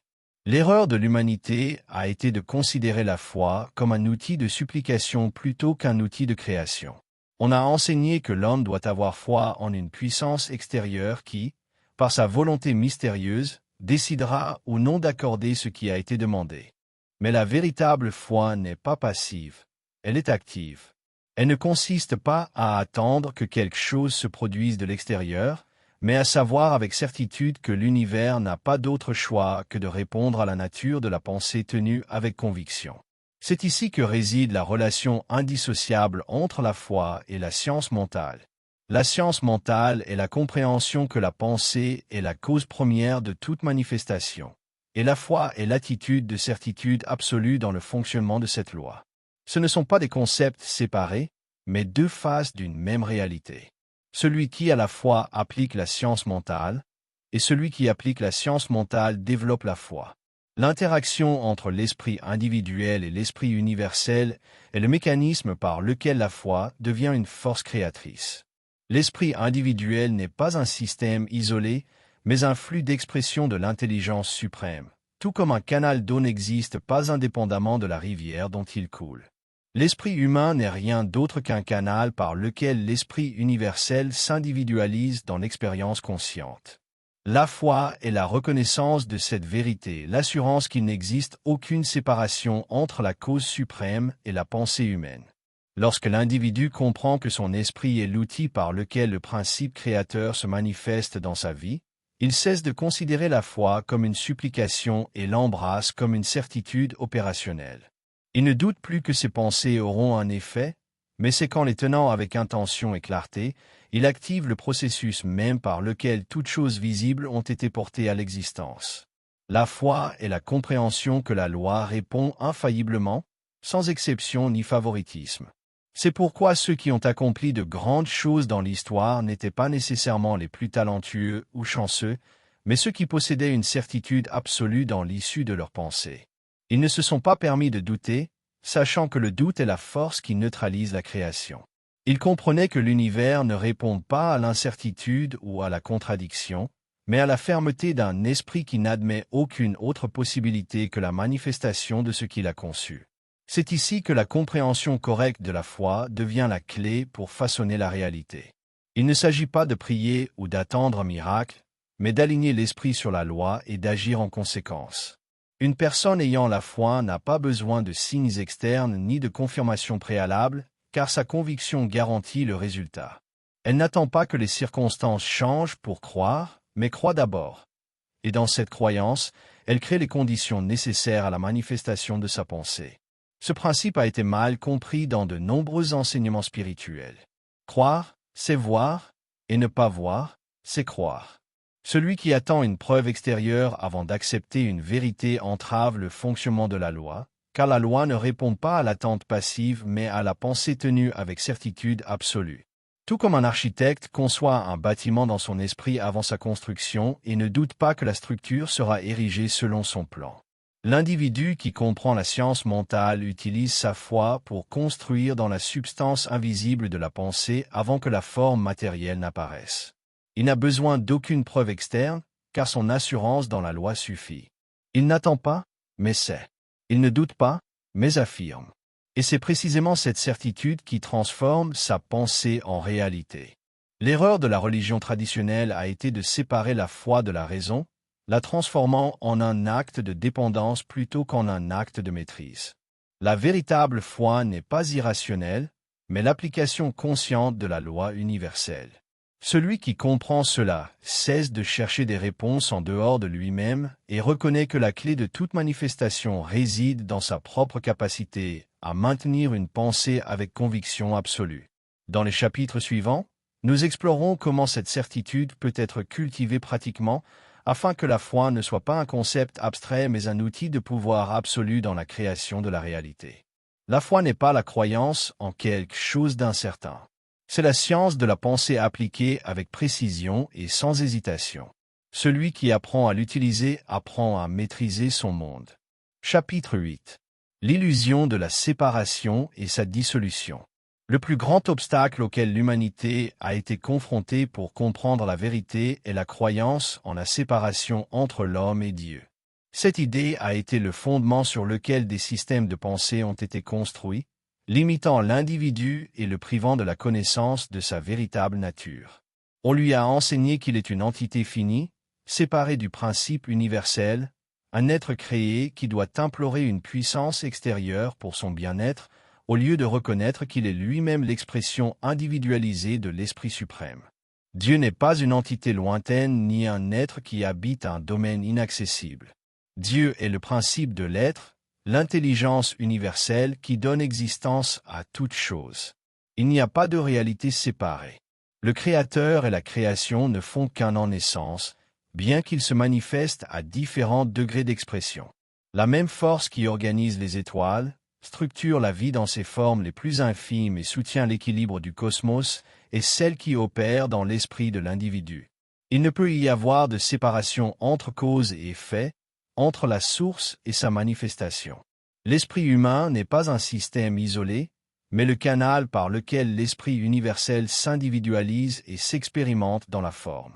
L'erreur de l'humanité a été de considérer la foi comme un outil de supplication plutôt qu'un outil de création. On a enseigné que l'homme doit avoir foi en une puissance extérieure qui, par sa volonté mystérieuse, décidera ou non d'accorder ce qui a été demandé. Mais la véritable foi n'est pas passive, elle est active. Elle ne consiste pas à attendre que quelque chose se produise de l'extérieur, mais à savoir avec certitude que l'univers n'a pas d'autre choix que de répondre à la nature de la pensée tenue avec conviction. C'est ici que réside la relation indissociable entre la foi et la science mentale. La science mentale est la compréhension que la pensée est la cause première de toute manifestation, et la foi est l'attitude de certitude absolue dans le fonctionnement de cette loi. Ce ne sont pas des concepts séparés, mais deux faces d'une même réalité. Celui qui à la fois applique la science mentale, et celui qui applique la science mentale développe la foi. L'interaction entre l'esprit individuel et l'esprit universel est le mécanisme par lequel la foi devient une force créatrice. L'esprit individuel n'est pas un système isolé, mais un flux d'expression de l'intelligence suprême, tout comme un canal d'eau n'existe pas indépendamment de la rivière dont il coule. L'esprit humain n'est rien d'autre qu'un canal par lequel l'esprit universel s'individualise dans l'expérience consciente. La foi est la reconnaissance de cette vérité, l'assurance qu'il n'existe aucune séparation entre la cause suprême et la pensée humaine. Lorsque l'individu comprend que son esprit est l'outil par lequel le principe créateur se manifeste dans sa vie, il cesse de considérer la foi comme une supplication et l'embrasse comme une certitude opérationnelle. Il ne doute plus que ses pensées auront un effet, mais c'est qu'en les tenant avec intention et clarté, il active le processus même par lequel toutes choses visibles ont été portées à l'existence. La foi est la compréhension que la loi répond infailliblement, sans exception ni favoritisme. C'est pourquoi ceux qui ont accompli de grandes choses dans l'histoire n'étaient pas nécessairement les plus talentueux ou chanceux, mais ceux qui possédaient une certitude absolue dans l'issue de leurs pensées. Ils ne se sont pas permis de douter, sachant que le doute est la force qui neutralise la création. Ils comprenaient que l'univers ne répond pas à l'incertitude ou à la contradiction, mais à la fermeté d'un esprit qui n'admet aucune autre possibilité que la manifestation de ce qu'il a conçu. C'est ici que la compréhension correcte de la foi devient la clé pour façonner la réalité. Il ne s'agit pas de prier ou d'attendre un miracle, mais d'aligner l'esprit sur la loi et d'agir en conséquence. Une personne ayant la foi n'a pas besoin de signes externes ni de confirmation préalable, car sa conviction garantit le résultat. Elle n'attend pas que les circonstances changent pour croire, mais croit d'abord. Et dans cette croyance, elle crée les conditions nécessaires à la manifestation de sa pensée. Ce principe a été mal compris dans de nombreux enseignements spirituels. Croire, c'est voir, et ne pas voir, c'est croire. Celui qui attend une preuve extérieure avant d'accepter une vérité entrave le fonctionnement de la loi, car la loi ne répond pas à l'attente passive mais à la pensée tenue avec certitude absolue. Tout comme un architecte conçoit un bâtiment dans son esprit avant sa construction et ne doute pas que la structure sera érigée selon son plan. L'individu qui comprend la science mentale utilise sa foi pour construire dans la substance invisible de la pensée avant que la forme matérielle n'apparaisse. Il n'a besoin d'aucune preuve externe, car son assurance dans la loi suffit. Il n'attend pas, mais sait. Il ne doute pas, mais affirme. Et c'est précisément cette certitude qui transforme sa pensée en réalité. L'erreur de la religion traditionnelle a été de séparer la foi de la raison, la transformant en un acte de dépendance plutôt qu'en un acte de maîtrise. La véritable foi n'est pas irrationnelle, mais l'application consciente de la loi universelle. Celui qui comprend cela cesse de chercher des réponses en dehors de lui-même et reconnaît que la clé de toute manifestation réside dans sa propre capacité à maintenir une pensée avec conviction absolue. Dans les chapitres suivants, nous explorons comment cette certitude peut être cultivée pratiquement afin que la foi ne soit pas un concept abstrait mais un outil de pouvoir absolu dans la création de la réalité. La foi n'est pas la croyance en quelque chose d'incertain. C'est la science de la pensée appliquée avec précision et sans hésitation. Celui qui apprend à l'utiliser apprend à maîtriser son monde. Chapitre 8. L'illusion de la séparation et sa dissolution. Le plus grand obstacle auquel l'humanité a été confrontée pour comprendre la vérité est la croyance en la séparation entre l'homme et Dieu. Cette idée a été le fondement sur lequel des systèmes de pensée ont été construits, limitant l'individu et le privant de la connaissance de sa véritable nature. On lui a enseigné qu'il est une entité finie, séparée du principe universel, un être créé qui doit implorer une puissance extérieure pour son bien-être, au lieu de reconnaître qu'il est lui-même l'expression individualisée de l'Esprit suprême. Dieu n'est pas une entité lointaine ni un être qui habite un domaine inaccessible. Dieu est le principe de l'être, l'intelligence universelle qui donne existence à toute chose. Il n'y a pas de réalité séparée. Le Créateur et la création ne font qu'un en essence, bien qu'ils se manifestent à différents degrés d'expression. La même force qui organise les étoiles, structure la vie dans ses formes les plus infimes et soutient l'équilibre du cosmos, est celle qui opère dans l'esprit de l'individu. Il ne peut y avoir de séparation entre cause et effet, entre la source et sa manifestation. L'esprit humain n'est pas un système isolé, mais le canal par lequel l'esprit universel s'individualise et s'expérimente dans la forme.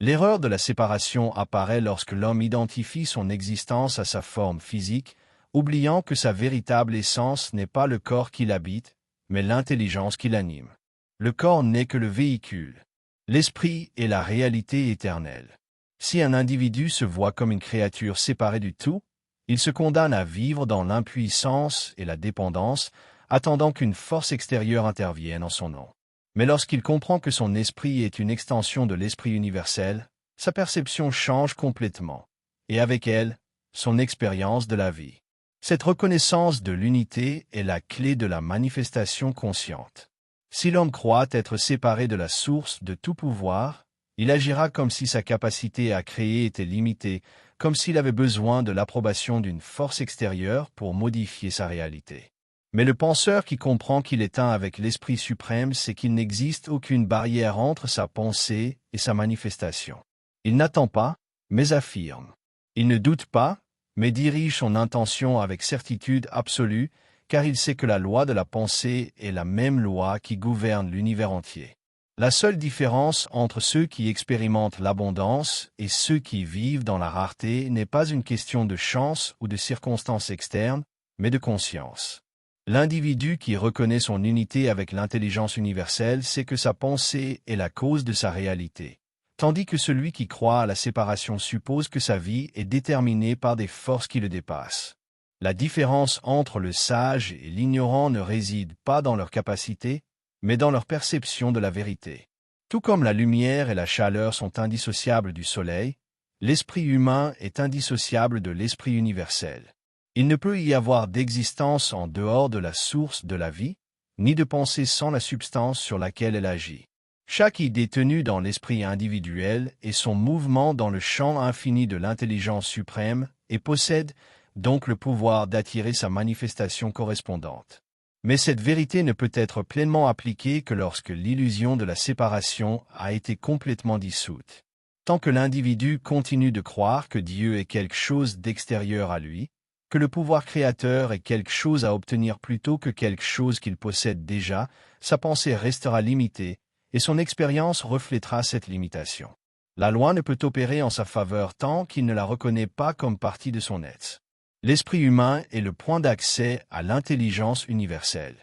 L'erreur de la séparation apparaît lorsque l'homme identifie son existence à sa forme physique, oubliant que sa véritable essence n'est pas le corps qui l'habite, mais l'intelligence qui l'anime. Le corps n'est que le véhicule. L'esprit est la réalité éternelle. Si un individu se voit comme une créature séparée du tout, il se condamne à vivre dans l'impuissance et la dépendance, attendant qu'une force extérieure intervienne en son nom. Mais lorsqu'il comprend que son esprit est une extension de l'esprit universel, sa perception change complètement, et avec elle, son expérience de la vie. Cette reconnaissance de l'unité est la clé de la manifestation consciente. Si l'homme croit être séparé de la source de tout pouvoir, il agira comme si sa capacité à créer était limitée, comme s'il avait besoin de l'approbation d'une force extérieure pour modifier sa réalité. Mais le penseur qui comprend qu'il est un avec l'Esprit suprême sait qu'il n'existe aucune barrière entre sa pensée et sa manifestation. Il n'attend pas, mais affirme. Il ne doute pas, mais dirige son intention avec certitude absolue, car il sait que la loi de la pensée est la même loi qui gouverne l'univers entier. La seule différence entre ceux qui expérimentent l'abondance et ceux qui vivent dans la rareté n'est pas une question de chance ou de circonstances externes, mais de conscience. L'individu qui reconnaît son unité avec l'intelligence universelle sait que sa pensée est la cause de sa réalité, tandis que celui qui croit à la séparation suppose que sa vie est déterminée par des forces qui le dépassent. La différence entre le sage et l'ignorant ne réside pas dans leur capacité, mais dans leur perception de la vérité. Tout comme la lumière et la chaleur sont indissociables du soleil, l'esprit humain est indissociable de l'esprit universel. Il ne peut y avoir d'existence en dehors de la source de la vie, ni de pensée sans la substance sur laquelle elle agit. Chaque idée tenue dans l'esprit individuel est son mouvement dans le champ infini de l'intelligence suprême et possède donc le pouvoir d'attirer sa manifestation correspondante. Mais cette vérité ne peut être pleinement appliquée que lorsque l'illusion de la séparation a été complètement dissoute. Tant que l'individu continue de croire que Dieu est quelque chose d'extérieur à lui, que le pouvoir créateur est quelque chose à obtenir plutôt que quelque chose qu'il possède déjà, sa pensée restera limitée, et son expérience reflètera cette limitation. La loi ne peut opérer en sa faveur tant qu'il ne la reconnaît pas comme partie de son être. L'esprit humain est le point d'accès à l'intelligence universelle.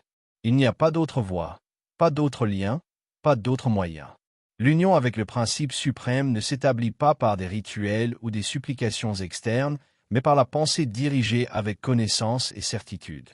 Il n'y a pas d'autre voie, pas d'autre lien, pas d'autre moyen. L'union avec le principe suprême ne s'établit pas par des rituels ou des supplications externes, mais par la pensée dirigée avec connaissance et certitude.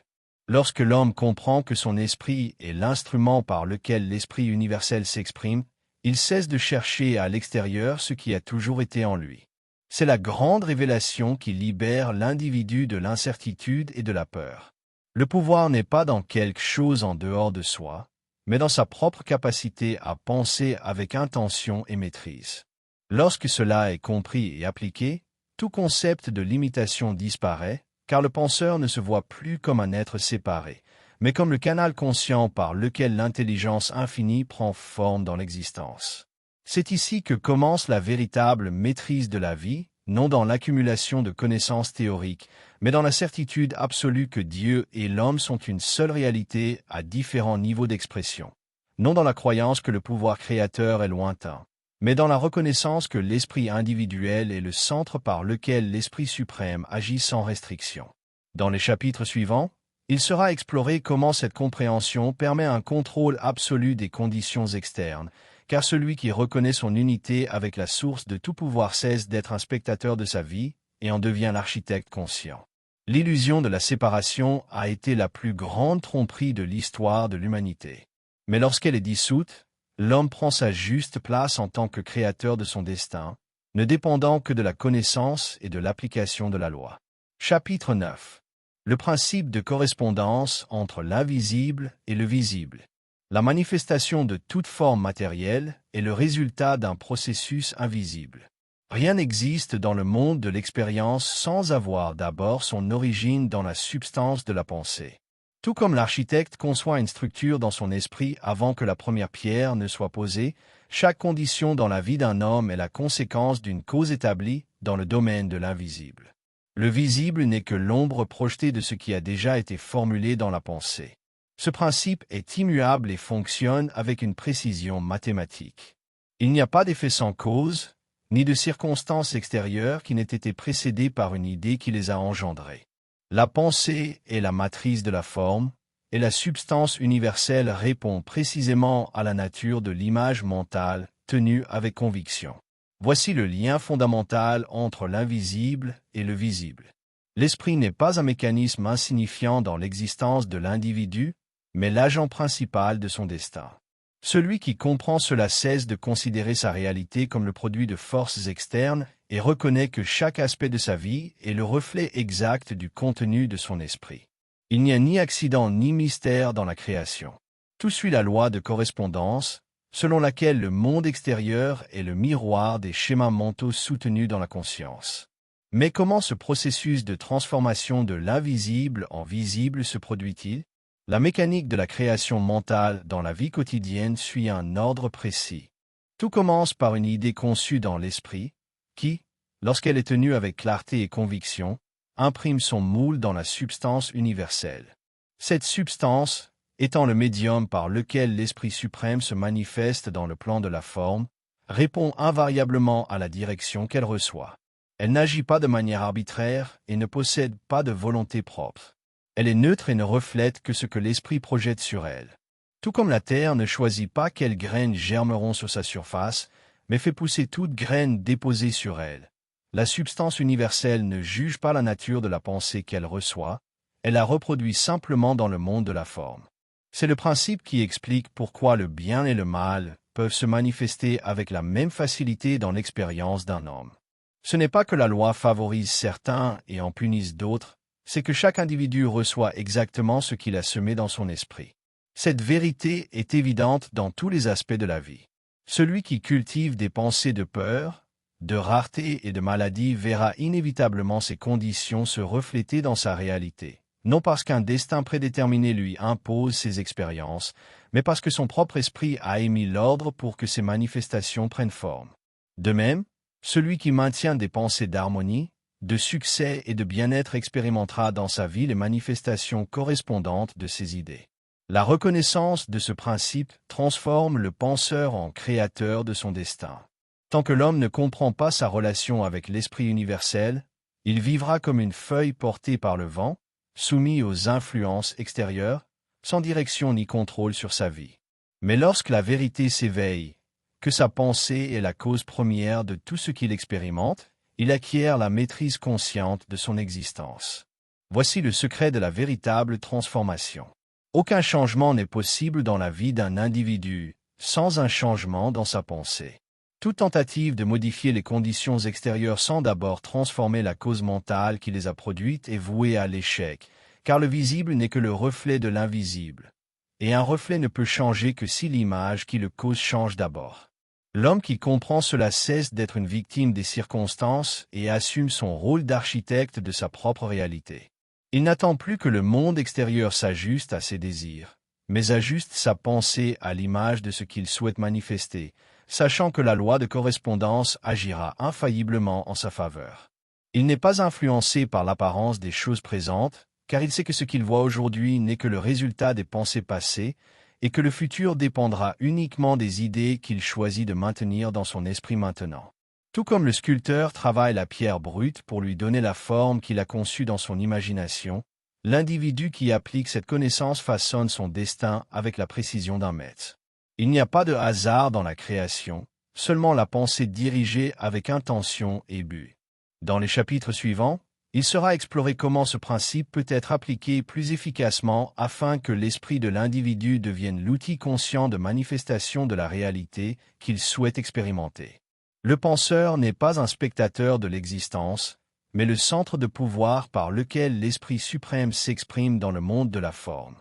Lorsque l'homme comprend que son esprit est l'instrument par lequel l'esprit universel s'exprime, Il cesse de chercher à l'extérieur ce qui a toujours été en lui. C'est la grande révélation qui libère l'individu de l'incertitude et de la peur. Le pouvoir n'est pas dans quelque chose en dehors de soi, mais dans sa propre capacité à penser avec intention et maîtrise. Lorsque cela est compris et appliqué, tout concept de limitation disparaît, car le penseur ne se voit plus comme un être séparé, mais comme le canal conscient par lequel l'intelligence infinie prend forme dans l'existence. C'est ici que commence la véritable maîtrise de la vie, non dans l'accumulation de connaissances théoriques, mais dans la certitude absolue que Dieu et l'homme sont une seule réalité à différents niveaux d'expression. Non dans la croyance que le pouvoir créateur est lointain, mais dans la reconnaissance que l'esprit individuel est le centre par lequel l'Esprit suprême agit sans restriction. Dans les chapitres suivants, il sera exploré comment cette compréhension permet un contrôle absolu des conditions externes, car celui qui reconnaît son unité avec la source de tout pouvoir cesse d'être un spectateur de sa vie et en devient l'architecte conscient. L'illusion de la séparation a été la plus grande tromperie de l'histoire de l'humanité. Mais lorsqu'elle est dissoute, l'homme prend sa juste place en tant que créateur de son destin, ne dépendant que de la connaissance et de l'application de la loi. Chapitre 9. Le principe de correspondance entre l'invisible et le visible. La manifestation de toute forme matérielle est le résultat d'un processus invisible. Rien n'existe dans le monde de l'expérience sans avoir d'abord son origine dans la substance de la pensée. Tout comme l'architecte conçoit une structure dans son esprit avant que la première pierre ne soit posée, chaque condition dans la vie d'un homme est la conséquence d'une cause établie dans le domaine de l'invisible. Le visible n'est que l'ombre projetée de ce qui a déjà été formulé dans la pensée. Ce principe est immuable et fonctionne avec une précision mathématique. Il n'y a pas d'effet sans cause, ni de circonstances extérieures qui n'aient été précédées par une idée qui les a engendrées. La pensée est la matrice de la forme, et la substance universelle répond précisément à la nature de l'image mentale tenue avec conviction. Voici le lien fondamental entre l'invisible et le visible. L'esprit n'est pas un mécanisme insignifiant dans l'existence de l'individu, mais l'agent principal de son destin. Celui qui comprend cela cesse de considérer sa réalité comme le produit de forces externes et reconnaît que chaque aspect de sa vie est le reflet exact du contenu de son esprit. Il n'y a ni accident ni mystère dans la création. Tout suit la loi de correspondance, selon laquelle le monde extérieur est le miroir des schémas mentaux soutenus dans la conscience. Mais comment ce processus de transformation de l'invisible en visible se produit-il? La mécanique de la création mentale dans la vie quotidienne suit un ordre précis. Tout commence par une idée conçue dans l'esprit, qui, lorsqu'elle est tenue avec clarté et conviction, imprime son moule dans la substance universelle. Cette substance, étant le médium par lequel l'Esprit suprême se manifeste dans le plan de la forme, répond invariablement à la direction qu'elle reçoit. Elle n'agit pas de manière arbitraire et ne possède pas de volonté propre. Elle est neutre et ne reflète que ce que l'Esprit projette sur elle. Tout comme la terre ne choisit pas quelles graines germeront sur sa surface, mais fait pousser toute graine déposée sur elle. La substance universelle ne juge pas la nature de la pensée qu'elle reçoit, elle la reproduit simplement dans le monde de la forme. C'est le principe qui explique pourquoi le bien et le mal peuvent se manifester avec la même facilité dans l'expérience d'un homme. Ce n'est pas que la loi favorise certains et en punisse d'autres, c'est que chaque individu reçoit exactement ce qu'il a semé dans son esprit. Cette vérité est évidente dans tous les aspects de la vie. Celui qui cultive des pensées de peur, de rareté et de maladie verra inévitablement ces conditions se refléter dans sa réalité, non parce qu'un destin prédéterminé lui impose ces expériences, mais parce que son propre esprit a émis l'ordre pour que ces manifestations prennent forme. De même, celui qui maintient des pensées d'harmonie, de succès et de bien-être expérimentera dans sa vie les manifestations correspondantes de ses idées. La reconnaissance de ce principe transforme le penseur en créateur de son destin. Tant que l'homme ne comprend pas sa relation avec l'esprit universel, il vivra comme une feuille portée par le vent, soumis aux influences extérieures, sans direction ni contrôle sur sa vie. Mais lorsque la vérité s'éveille, que sa pensée est la cause première de tout ce qu'il expérimente, il acquiert la maîtrise consciente de son existence. Voici le secret de la véritable transformation. Aucun changement n'est possible dans la vie d'un individu sans un changement dans sa pensée. Toute tentative de modifier les conditions extérieures sans d'abord transformer la cause mentale qui les a produites est vouée à l'échec, car le visible n'est que le reflet de l'invisible. Et un reflet ne peut changer que si l'image qui le cause change d'abord. L'homme qui comprend cela cesse d'être une victime des circonstances et assume son rôle d'architecte de sa propre réalité. Il n'attend plus que le monde extérieur s'ajuste à ses désirs, mais ajuste sa pensée à l'image de ce qu'il souhaite manifester, sachant que la loi de correspondance agira infailliblement en sa faveur. Il n'est pas influencé par l'apparence des choses présentes, car il sait que ce qu'il voit aujourd'hui n'est que le résultat des pensées passées, et que le futur dépendra uniquement des idées qu'il choisit de maintenir dans son esprit maintenant. Tout comme le sculpteur travaille la pierre brute pour lui donner la forme qu'il a conçue dans son imagination, l'individu qui applique cette connaissance façonne son destin avec la précision d'un maître. Il n'y a pas de hasard dans la création, seulement la pensée dirigée avec intention et but. Dans les chapitres suivants, il sera exploré comment ce principe peut être appliqué plus efficacement afin que l'esprit de l'individu devienne l'outil conscient de manifestation de la réalité qu'il souhaite expérimenter. Le penseur n'est pas un spectateur de l'existence, mais le centre de pouvoir par lequel l'Esprit suprême s'exprime dans le monde de la forme.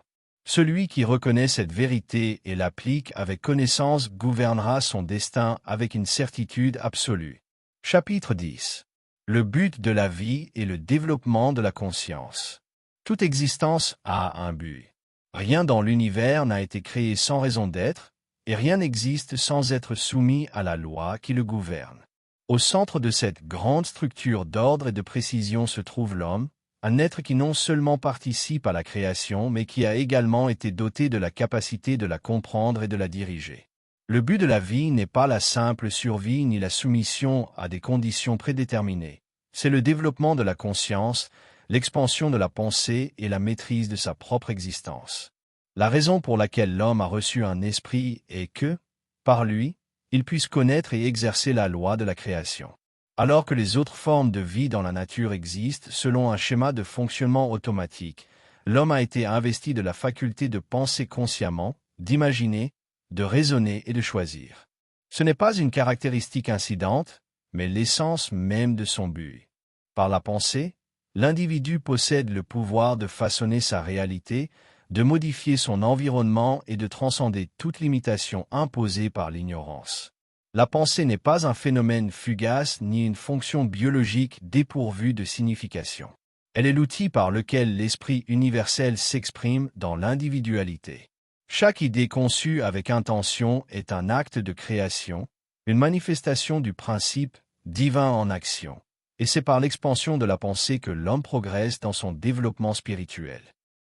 Celui qui reconnaît cette vérité et l'applique avec connaissance gouvernera son destin avec une certitude absolue. Chapitre 10. Le but de la vie est le développement de la conscience. Toute existence a un but. Rien dans l'univers n'a été créé sans raison d'être, et rien n'existe sans être soumis à la loi qui le gouverne. Au centre de cette grande structure d'ordre et de précision se trouve l'homme, un être qui non seulement participe à la création, mais qui a également été doté de la capacité de la comprendre et de la diriger. Le but de la vie n'est pas la simple survie ni la soumission à des conditions prédéterminées. C'est le développement de la conscience, l'expansion de la pensée et la maîtrise de sa propre existence. La raison pour laquelle l'homme a reçu un esprit est que, par lui, il puisse connaître et exercer la loi de la création. Alors que les autres formes de vie dans la nature existent selon un schéma de fonctionnement automatique, l'homme a été investi de la faculté de penser consciemment, d'imaginer, de raisonner et de choisir. Ce n'est pas une caractéristique incidente, mais l'essence même de son but. Par la pensée, l'individu possède le pouvoir de façonner sa réalité, de modifier son environnement et de transcender toute limitation imposée par l'ignorance. La pensée n'est pas un phénomène fugace ni une fonction biologique dépourvue de signification. Elle est l'outil par lequel l'esprit universel s'exprime dans l'individualité. Chaque idée conçue avec intention est un acte de création, une manifestation du principe divin en action, et c'est par l'expansion de la pensée que l'homme progresse dans son développement spirituel.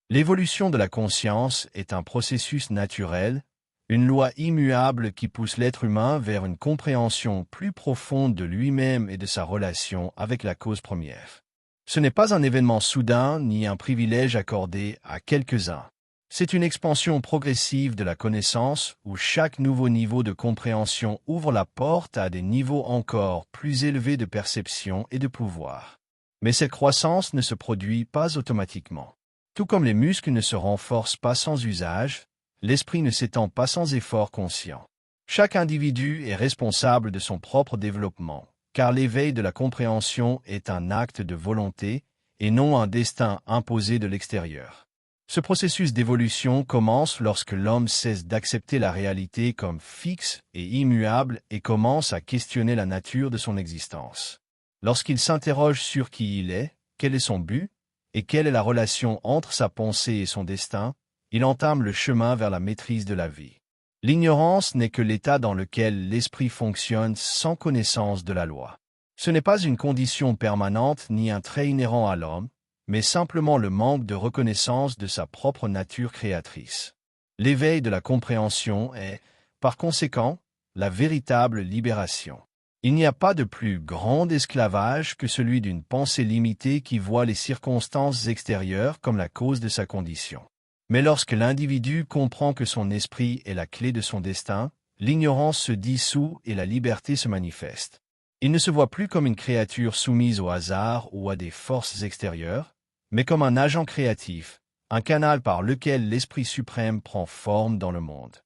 L'évolution de la conscience est un processus naturel, une loi immuable qui pousse l'être humain vers une compréhension plus profonde de lui-même et de sa relation avec la cause première. Ce n'est pas un événement soudain ni un privilège accordé à quelques-uns. C'est une expansion progressive de la connaissance où chaque nouveau niveau de compréhension ouvre la porte à des niveaux encore plus élevés de perception et de pouvoir. Mais cette croissance ne se produit pas automatiquement. Tout comme les muscles ne se renforcent pas sans usage, l'esprit ne s'étend pas sans effort conscient. Chaque individu est responsable de son propre développement, car l'éveil de la compréhension est un acte de volonté et non un destin imposé de l'extérieur. Ce processus d'évolution commence lorsque l'homme cesse d'accepter la réalité comme fixe et immuable et commence à questionner la nature de son existence. Lorsqu'il s'interroge sur qui il est, quel est son but, et quelle est la relation entre sa pensée et son destin, il entame le chemin vers la maîtrise de la vie. L'ignorance n'est que l'état dans lequel l'esprit fonctionne sans connaissance de la loi. Ce n'est pas une condition permanente ni un trait inhérent à l'homme, mais simplement le manque de reconnaissance de sa propre nature créatrice. L'éveil de la compréhension est, par conséquent, la véritable libération. Il n'y a pas de plus grand esclavage que celui d'une pensée limitée qui voit les circonstances extérieures comme la cause de sa condition. Mais lorsque l'individu comprend que son esprit est la clé de son destin, l'ignorance se dissout et la liberté se manifeste. Il ne se voit plus comme une créature soumise au hasard ou à des forces extérieures, mais comme un agent créatif, un canal par lequel l'Esprit suprême prend forme dans le monde.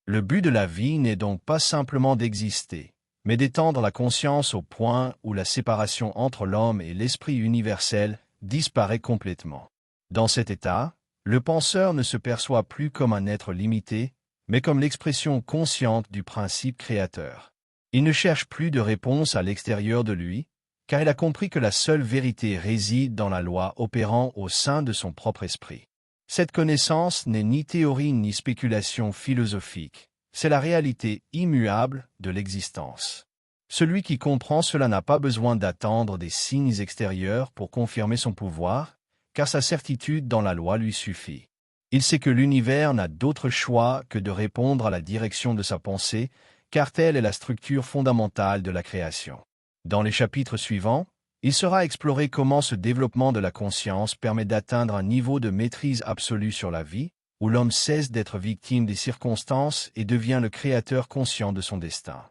Le but de la vie n'est donc pas simplement d'exister, mais d'étendre la conscience au point où la séparation entre l'homme et l'esprit universel disparaît complètement. Dans cet état, le penseur ne se perçoit plus comme un être limité, mais comme l'expression consciente du principe créateur. Il ne cherche plus de réponse à l'extérieur de lui, car il a compris que la seule vérité réside dans la loi opérant au sein de son propre esprit. Cette connaissance n'est ni théorie ni spéculation philosophique, c'est la réalité immuable de l'existence. Celui qui comprend cela n'a pas besoin d'attendre des signes extérieurs pour confirmer son pouvoir, car sa certitude dans la loi lui suffit. Il sait que l'univers n'a d'autre choix que de répondre à la direction de sa pensée, car telle est la structure fondamentale de la création. Dans les chapitres suivants, il sera exploré comment ce développement de la conscience permet d'atteindre un niveau de maîtrise absolue sur la vie, où l'homme cesse d'être victime des circonstances et devient le créateur conscient de son destin.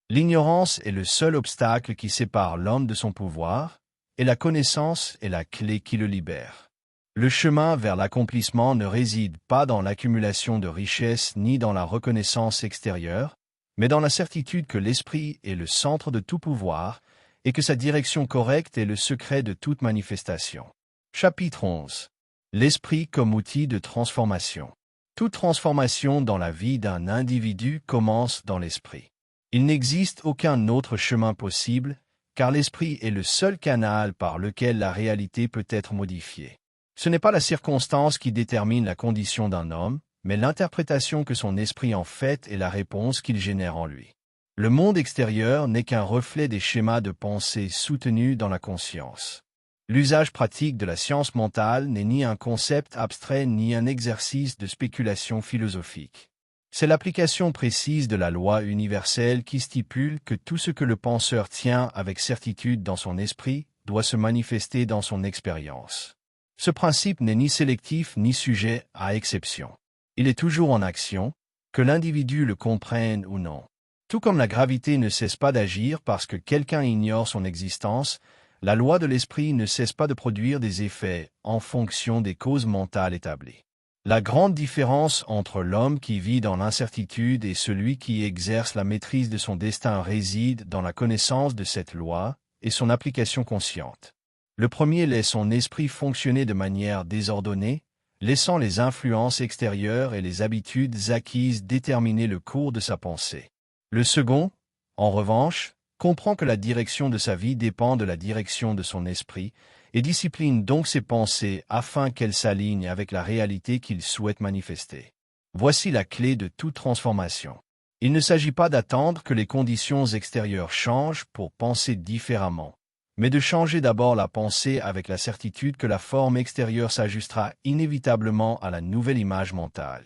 L'ignorance est le seul obstacle qui sépare l'homme de son pouvoir, et la connaissance est la clé qui le libère. Le chemin vers l'accomplissement ne réside pas dans l'accumulation de richesses ni dans la reconnaissance extérieure, mais dans la certitude que l'esprit est le centre de tout pouvoir et que sa direction correcte est le secret de toute manifestation. Chapitre 11. L'esprit comme outil de transformation. Toute transformation dans la vie d'un individu commence dans l'esprit. Il n'existe aucun autre chemin possible, car l'esprit est le seul canal par lequel la réalité peut être modifiée. Ce n'est pas la circonstance qui détermine la condition d'un homme, mais l'interprétation que son esprit en fait et la réponse qu'il génère en lui. Le monde extérieur n'est qu'un reflet des schémas de pensée soutenus dans la conscience. L'usage pratique de la science mentale n'est ni un concept abstrait ni un exercice de spéculation philosophique. C'est l'application précise de la loi universelle qui stipule que tout ce que le penseur tient avec certitude dans son esprit doit se manifester dans son expérience. Ce principe n'est ni sélectif ni sujet à exception. Il est toujours en action, que l'individu le comprenne ou non. Tout comme la gravité ne cesse pas d'agir parce que quelqu'un ignore son existence, la loi de l'esprit ne cesse pas de produire des effets en fonction des causes mentales établies. La grande différence entre l'homme qui vit dans l'incertitude et celui qui exerce la maîtrise de son destin réside dans la connaissance de cette loi et son application consciente. Le premier laisse son esprit fonctionner de manière désordonnée, laissant les influences extérieures et les habitudes acquises déterminer le cours de sa pensée. Le second, en revanche, comprend que la direction de sa vie dépend de la direction de son esprit et discipline donc ses pensées afin qu'elles s'alignent avec la réalité qu'il souhaite manifester. Voici la clé de toute transformation. Il ne s'agit pas d'attendre que les conditions extérieures changent pour penser différemment, mais de changer d'abord la pensée avec la certitude que la forme extérieure s'ajustera inévitablement à la nouvelle image mentale.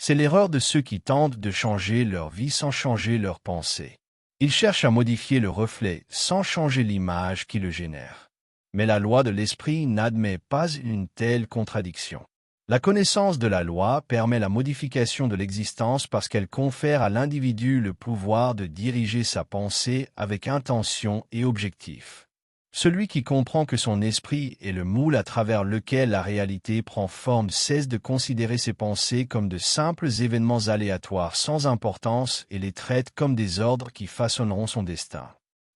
C'est l'erreur de ceux qui tentent de changer leur vie sans changer leur pensée. Ils cherchent à modifier le reflet sans changer l'image qui le génère. Mais la loi de l'esprit n'admet pas une telle contradiction. La connaissance de la loi permet la modification de l'existence parce qu'elle confère à l'individu le pouvoir de diriger sa pensée avec intention et objectif. Celui qui comprend que son esprit est le moule à travers lequel la réalité prend forme cesse de considérer ses pensées comme de simples événements aléatoires sans importance et les traite comme des ordres qui façonneront son destin.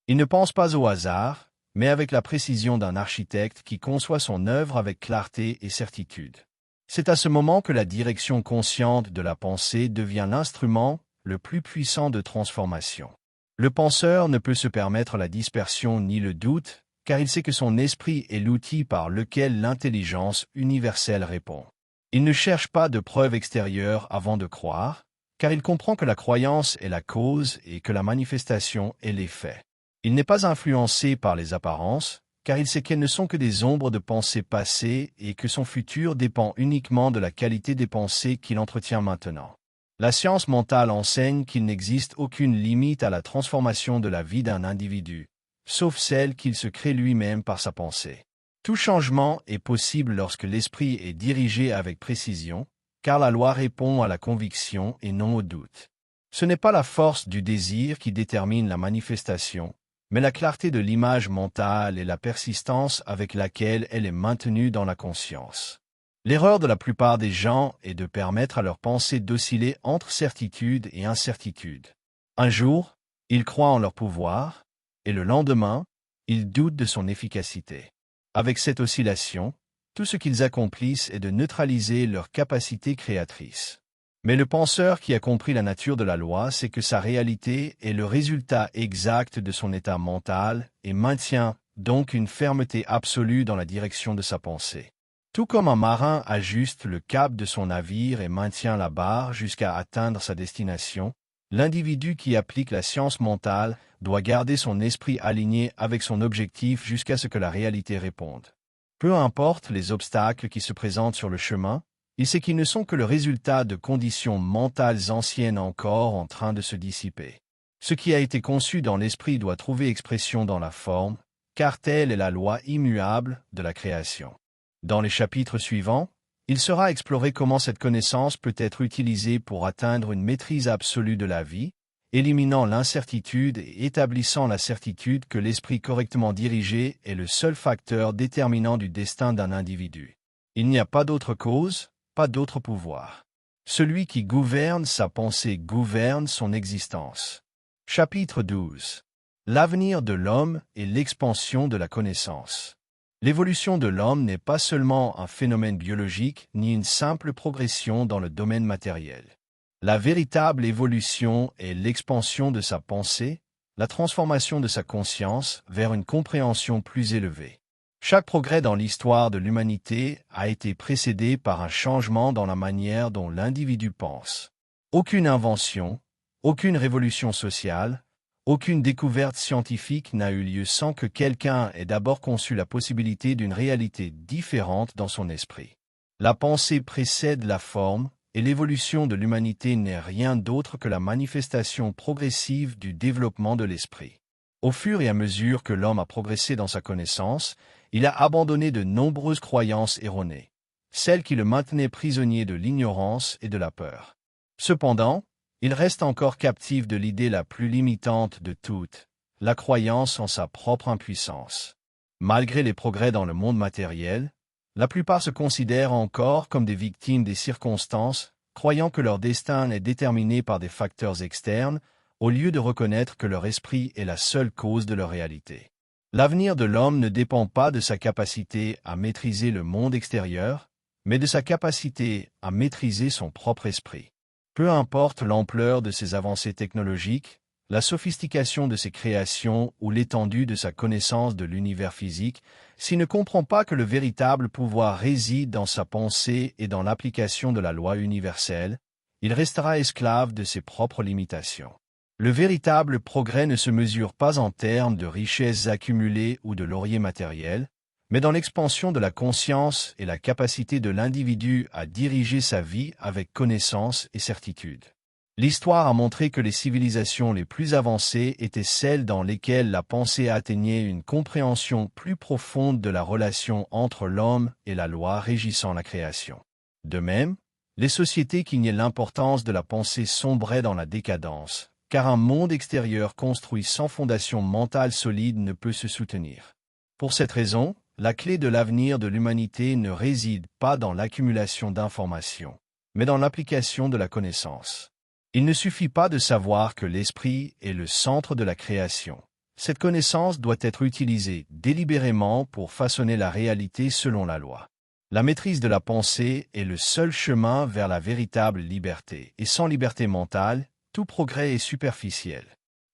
Il ne pense pas au hasard, mais avec la précision d'un architecte qui conçoit son œuvre avec clarté et certitude. C'est à ce moment que la direction consciente de la pensée devient l'instrument le plus puissant de transformation. Le penseur ne peut se permettre la dispersion ni le doute, car il sait que son esprit est l'outil par lequel l'intelligence universelle répond. Il ne cherche pas de preuves extérieures avant de croire, car il comprend que la croyance est la cause et que la manifestation est l'effet. Il n'est pas influencé par les apparences, car il sait qu'elles ne sont que des ombres de pensées passées et que son futur dépend uniquement de la qualité des pensées qu'il entretient maintenant. La science mentale enseigne qu'il n'existe aucune limite à la transformation de la vie d'un individu, sauf celle qu'il se crée lui-même par sa pensée. Tout changement est possible lorsque l'esprit est dirigé avec précision, car la loi répond à la conviction et non au doute. Ce n'est pas la force du désir qui détermine la manifestation, mais la clarté de l'image mentale et la persistance avec laquelle elle est maintenue dans la conscience. L'erreur de la plupart des gens est de permettre à leurs pensées d'osciller entre certitude et incertitude. Un jour, ils croient en leur pouvoir, et le lendemain, ils doutent de son efficacité. Avec cette oscillation, tout ce qu'ils accomplissent est de neutraliser leur capacité créatrice. Mais le penseur qui a compris la nature de la loi sait que sa réalité est le résultat exact de son état mental et maintient donc une fermeté absolue dans la direction de sa pensée. Tout comme un marin ajuste le cap de son navire et maintient la barre jusqu'à atteindre sa destination, l'individu qui applique la science mentale doit garder son esprit aligné avec son objectif jusqu'à ce que la réalité réponde. Peu importe les obstacles qui se présentent sur le chemin, il sait qu'ils ne sont que le résultat de conditions mentales anciennes encore en train de se dissiper. Ce qui a été conçu dans l'esprit doit trouver expression dans la forme, car telle est la loi immuable de la création. Dans les chapitres suivants, il sera exploré comment cette connaissance peut être utilisée pour atteindre une maîtrise absolue de la vie, éliminant l'incertitude et établissant la certitude que l'esprit correctement dirigé est le seul facteur déterminant du destin d'un individu. Il n'y a pas d'autre cause, pas d'autre pouvoir. Celui qui gouverne sa pensée gouverne son existence. Chapitre 12. L'avenir de l'homme et l'expansion de la connaissance. L'évolution de l'homme n'est pas seulement un phénomène biologique ni une simple progression dans le domaine matériel. La véritable évolution est l'expansion de sa pensée, la transformation de sa conscience vers une compréhension plus élevée. Chaque progrès dans l'histoire de l'humanité a été précédé par un changement dans la manière dont l'individu pense. Aucune invention, aucune révolution sociale, aucune découverte scientifique n'a eu lieu sans que quelqu'un ait d'abord conçu la possibilité d'une réalité différente dans son esprit. La pensée précède la forme, et l'évolution de l'humanité n'est rien d'autre que la manifestation progressive du développement de l'esprit. Au fur et à mesure que l'homme a progressé dans sa connaissance, il a abandonné de nombreuses croyances erronées, celles qui le maintenaient prisonnier de l'ignorance et de la peur. Cependant, il reste encore captif de l'idée la plus limitante de toutes, la croyance en sa propre impuissance. Malgré les progrès dans le monde matériel, la plupart se considèrent encore comme des victimes des circonstances, croyant que leur destin est déterminé par des facteurs externes, au lieu de reconnaître que leur esprit est la seule cause de leur réalité. L'avenir de l'homme ne dépend pas de sa capacité à maîtriser le monde extérieur, mais de sa capacité à maîtriser son propre esprit. Peu importe l'ampleur de ses avancées technologiques, la sophistication de ses créations ou l'étendue de sa connaissance de l'univers physique, s'il ne comprend pas que le véritable pouvoir réside dans sa pensée et dans l'application de la loi universelle, il restera esclave de ses propres limitations. Le véritable progrès ne se mesure pas en termes de richesses accumulées ou de lauriers matériels, mais dans l'expansion de la conscience et la capacité de l'individu à diriger sa vie avec connaissance et certitude. L'histoire a montré que les civilisations les plus avancées étaient celles dans lesquelles la pensée atteignait une compréhension plus profonde de la relation entre l'homme et la loi régissant la création. De même, les sociétés qui niaient l'importance de la pensée sombraient dans la décadence, car un monde extérieur construit sans fondation mentale solide ne peut se soutenir. Pour cette raison, la clé de l'avenir de l'humanité ne réside pas dans l'accumulation d'informations, mais dans l'application de la connaissance. Il ne suffit pas de savoir que l'esprit est le centre de la création. Cette connaissance doit être utilisée délibérément pour façonner la réalité selon la loi. La maîtrise de la pensée est le seul chemin vers la véritable liberté, et sans liberté mentale, tout progrès est superficiel.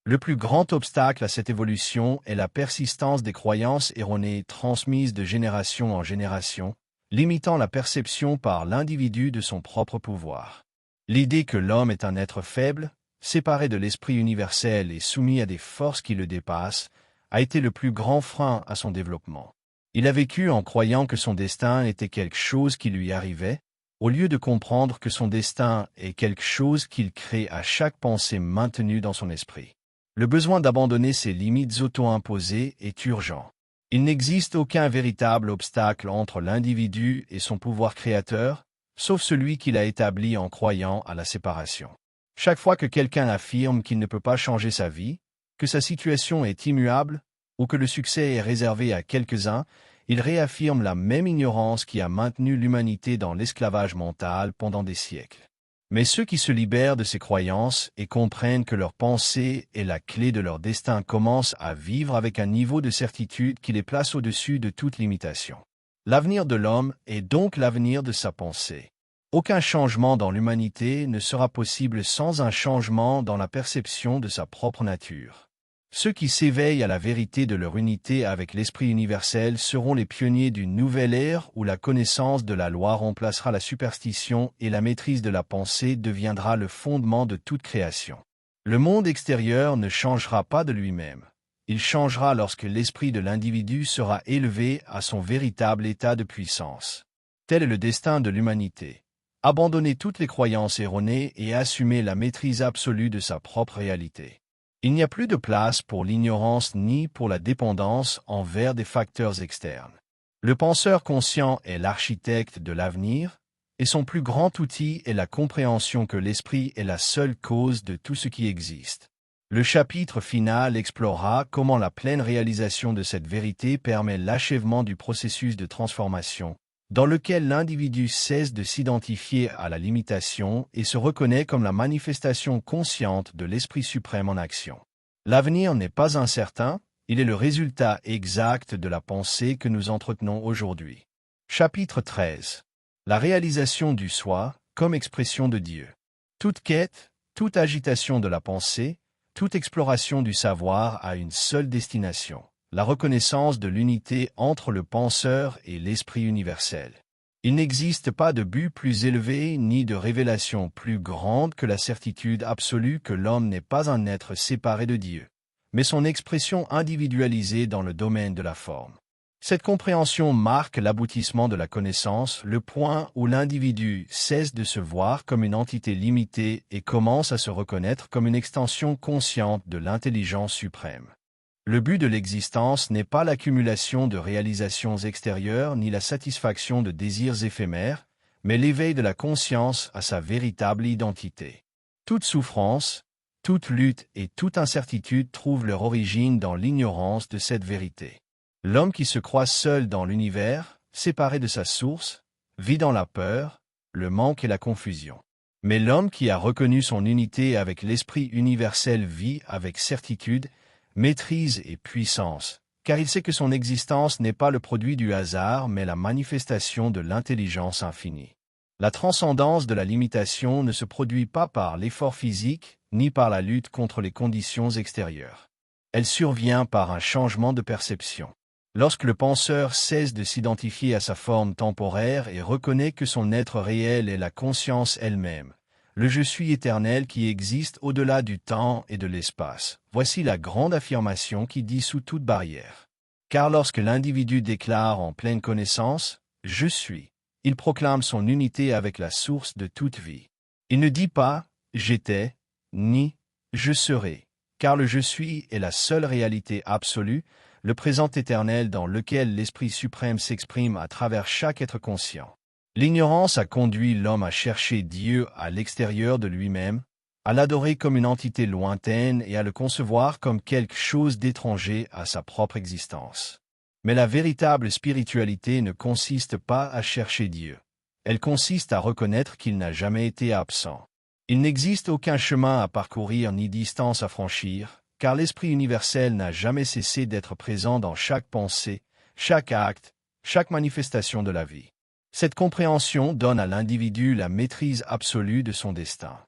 Le plus grand obstacle à cette évolution est la persistance des croyances erronées transmises de génération en génération, limitant la perception par l'individu de son propre pouvoir. L'idée que l'homme est un être faible, séparé de l'esprit universel et soumis à des forces qui le dépassent, a été le plus grand frein à son développement. Il a vécu en croyant que son destin était quelque chose qui lui arrivait, au lieu de comprendre que son destin est quelque chose qu'il crée à chaque pensée maintenue dans son esprit. Le besoin d'abandonner ses limites auto-imposées est urgent. Il n'existe aucun véritable obstacle entre l'individu et son pouvoir créateur, sauf celui qu'il a établi en croyant à la séparation. Chaque fois que quelqu'un affirme qu'il ne peut pas changer sa vie, que sa situation est immuable, ou que le succès est réservé à quelques-uns, Il réaffirme la même ignorance qui a maintenu l'humanité dans l'esclavage mental pendant des siècles. Mais ceux qui se libèrent de ces croyances et comprennent que leur pensée est la clé de leur destin commencent à vivre avec un niveau de certitude qui les place au-dessus de toute limitation. L'avenir de l'homme est donc l'avenir de sa pensée. Aucun changement dans l'humanité ne sera possible sans un changement dans la perception de sa propre nature. Ceux qui s'éveillent à la vérité de leur unité avec l'esprit universel seront les pionniers d'une nouvelle ère où la connaissance de la loi remplacera la superstition et la maîtrise de la pensée deviendra le fondement de toute création. Le monde extérieur ne changera pas de lui-même. Il changera lorsque l'esprit de l'individu sera élevé à son véritable état de puissance. Tel est le destin de l'humanité. Abandonner toutes les croyances erronées et assumer la maîtrise absolue de sa propre réalité. Il n'y a plus de place pour l'ignorance ni pour la dépendance envers des facteurs externes. Le penseur conscient est l'architecte de l'avenir, et son plus grand outil est la compréhension que l'esprit est la seule cause de tout ce qui existe. Le chapitre final explorera comment la pleine réalisation de cette vérité permet l'achèvement du processus de transformation, dans lequel l'individu cesse de s'identifier à la limitation et se reconnaît comme la manifestation consciente de l'Esprit suprême en action. L'avenir n'est pas incertain, il est le résultat exact de la pensée que nous entretenons aujourd'hui. Chapitre 13. La réalisation du soi comme expression de Dieu. Toute quête, toute agitation de la pensée, toute exploration du savoir a une seule destination: la reconnaissance de l'unité entre le penseur et l'esprit universel. Il n'existe pas de but plus élevé ni de révélation plus grande que la certitude absolue que l'homme n'est pas un être séparé de Dieu, mais son expression individualisée dans le domaine de la forme. Cette compréhension marque l'aboutissement de la connaissance, le point où l'individu cesse de se voir comme une entité limitée et commence à se reconnaître comme une extension consciente de l'intelligence suprême. Le but de l'existence n'est pas l'accumulation de réalisations extérieures ni la satisfaction de désirs éphémères, mais l'éveil de la conscience à sa véritable identité. Toute souffrance, toute lutte et toute incertitude trouvent leur origine dans l'ignorance de cette vérité. L'homme qui se croit seul dans l'univers, séparé de sa source, vit dans la peur, le manque et la confusion. Mais l'homme qui a reconnu son unité avec l'esprit universel vit avec certitude, maîtrise et puissance, car il sait que son existence n'est pas le produit du hasard mais la manifestation de l'intelligence infinie. La transcendance de la limitation ne se produit pas par l'effort physique, ni par la lutte contre les conditions extérieures. Elle survient par un changement de perception. Lorsque le penseur cesse de s'identifier à sa forme temporaire et reconnaît que son être réel est la conscience elle-même, le je suis éternel qui existe au-delà du temps et de l'espace. Voici la grande affirmation qui dissout toute barrière. Car lorsque l'individu déclare en pleine connaissance « Je suis », il proclame son unité avec la source de toute vie. Il ne dit pas « J'étais » ni « Je serai », car le je suis est la seule réalité absolue, le présent éternel dans lequel l'Esprit suprême s'exprime à travers chaque être conscient. L'ignorance a conduit l'homme à chercher Dieu à l'extérieur de lui-même, à l'adorer comme une entité lointaine et à le concevoir comme quelque chose d'étranger à sa propre existence. Mais la véritable spiritualité ne consiste pas à chercher Dieu. Elle consiste à reconnaître qu'il n'a jamais été absent. Il n'existe aucun chemin à parcourir ni distance à franchir, car l'Esprit universel n'a jamais cessé d'être présent dans chaque pensée, chaque acte, chaque manifestation de la vie. Cette compréhension donne à l'individu la maîtrise absolue de son destin.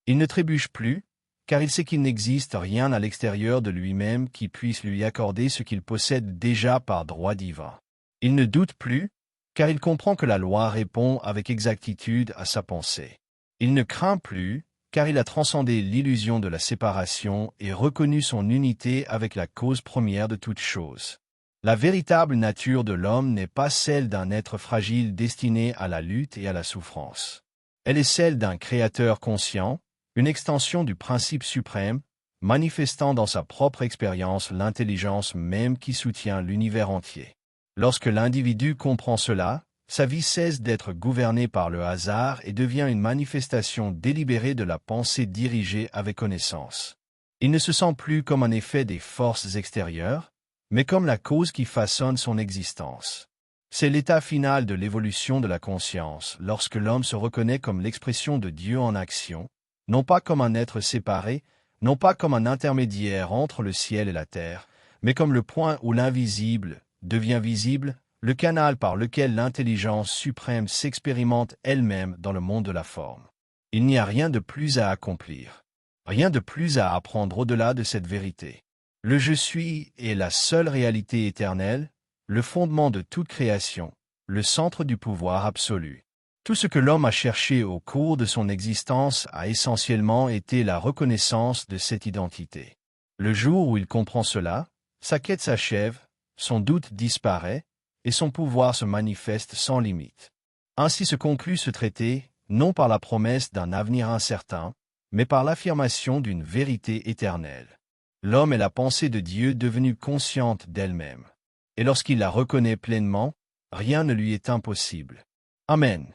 Il ne trébuche plus, car il sait qu'il n'existe rien à l'extérieur de lui-même qui puisse lui accorder ce qu'il possède déjà par droit divin. Il ne doute plus, car il comprend que la loi répond avec exactitude à sa pensée. Il ne craint plus, car il a transcendé l'illusion de la séparation et reconnu son unité avec la cause première de toute chose. La véritable nature de l'homme n'est pas celle d'un être fragile destiné à la lutte et à la souffrance. Elle est celle d'un créateur conscient, une extension du principe suprême, manifestant dans sa propre expérience l'intelligence même qui soutient l'univers entier. Lorsque l'individu comprend cela, sa vie cesse d'être gouvernée par le hasard et devient une manifestation délibérée de la pensée dirigée avec connaissance. Il ne se sent plus comme un effet des forces extérieures, mais comme la cause qui façonne son existence. C'est l'état final de l'évolution de la conscience, lorsque l'homme se reconnaît comme l'expression de Dieu en action, non pas comme un être séparé, non pas comme un intermédiaire entre le ciel et la terre, mais comme le point où l'invisible devient visible, le canal par lequel l'intelligence suprême s'expérimente elle-même dans le monde de la forme. Il n'y a rien de plus à accomplir, rien de plus à apprendre au-delà de cette vérité. Le Je suis est la seule réalité éternelle, le fondement de toute création, le centre du pouvoir absolu. Tout ce que l'homme a cherché au cours de son existence a essentiellement été la reconnaissance de cette identité. Le jour où il comprend cela, sa quête s'achève, son doute disparaît, et son pouvoir se manifeste sans limite. Ainsi se conclut ce traité, non par la promesse d'un avenir incertain, mais par l'affirmation d'une vérité éternelle. L'homme est la pensée de Dieu devenue consciente d'elle-même. Et lorsqu'il la reconnaît pleinement, rien ne lui est impossible. Amen.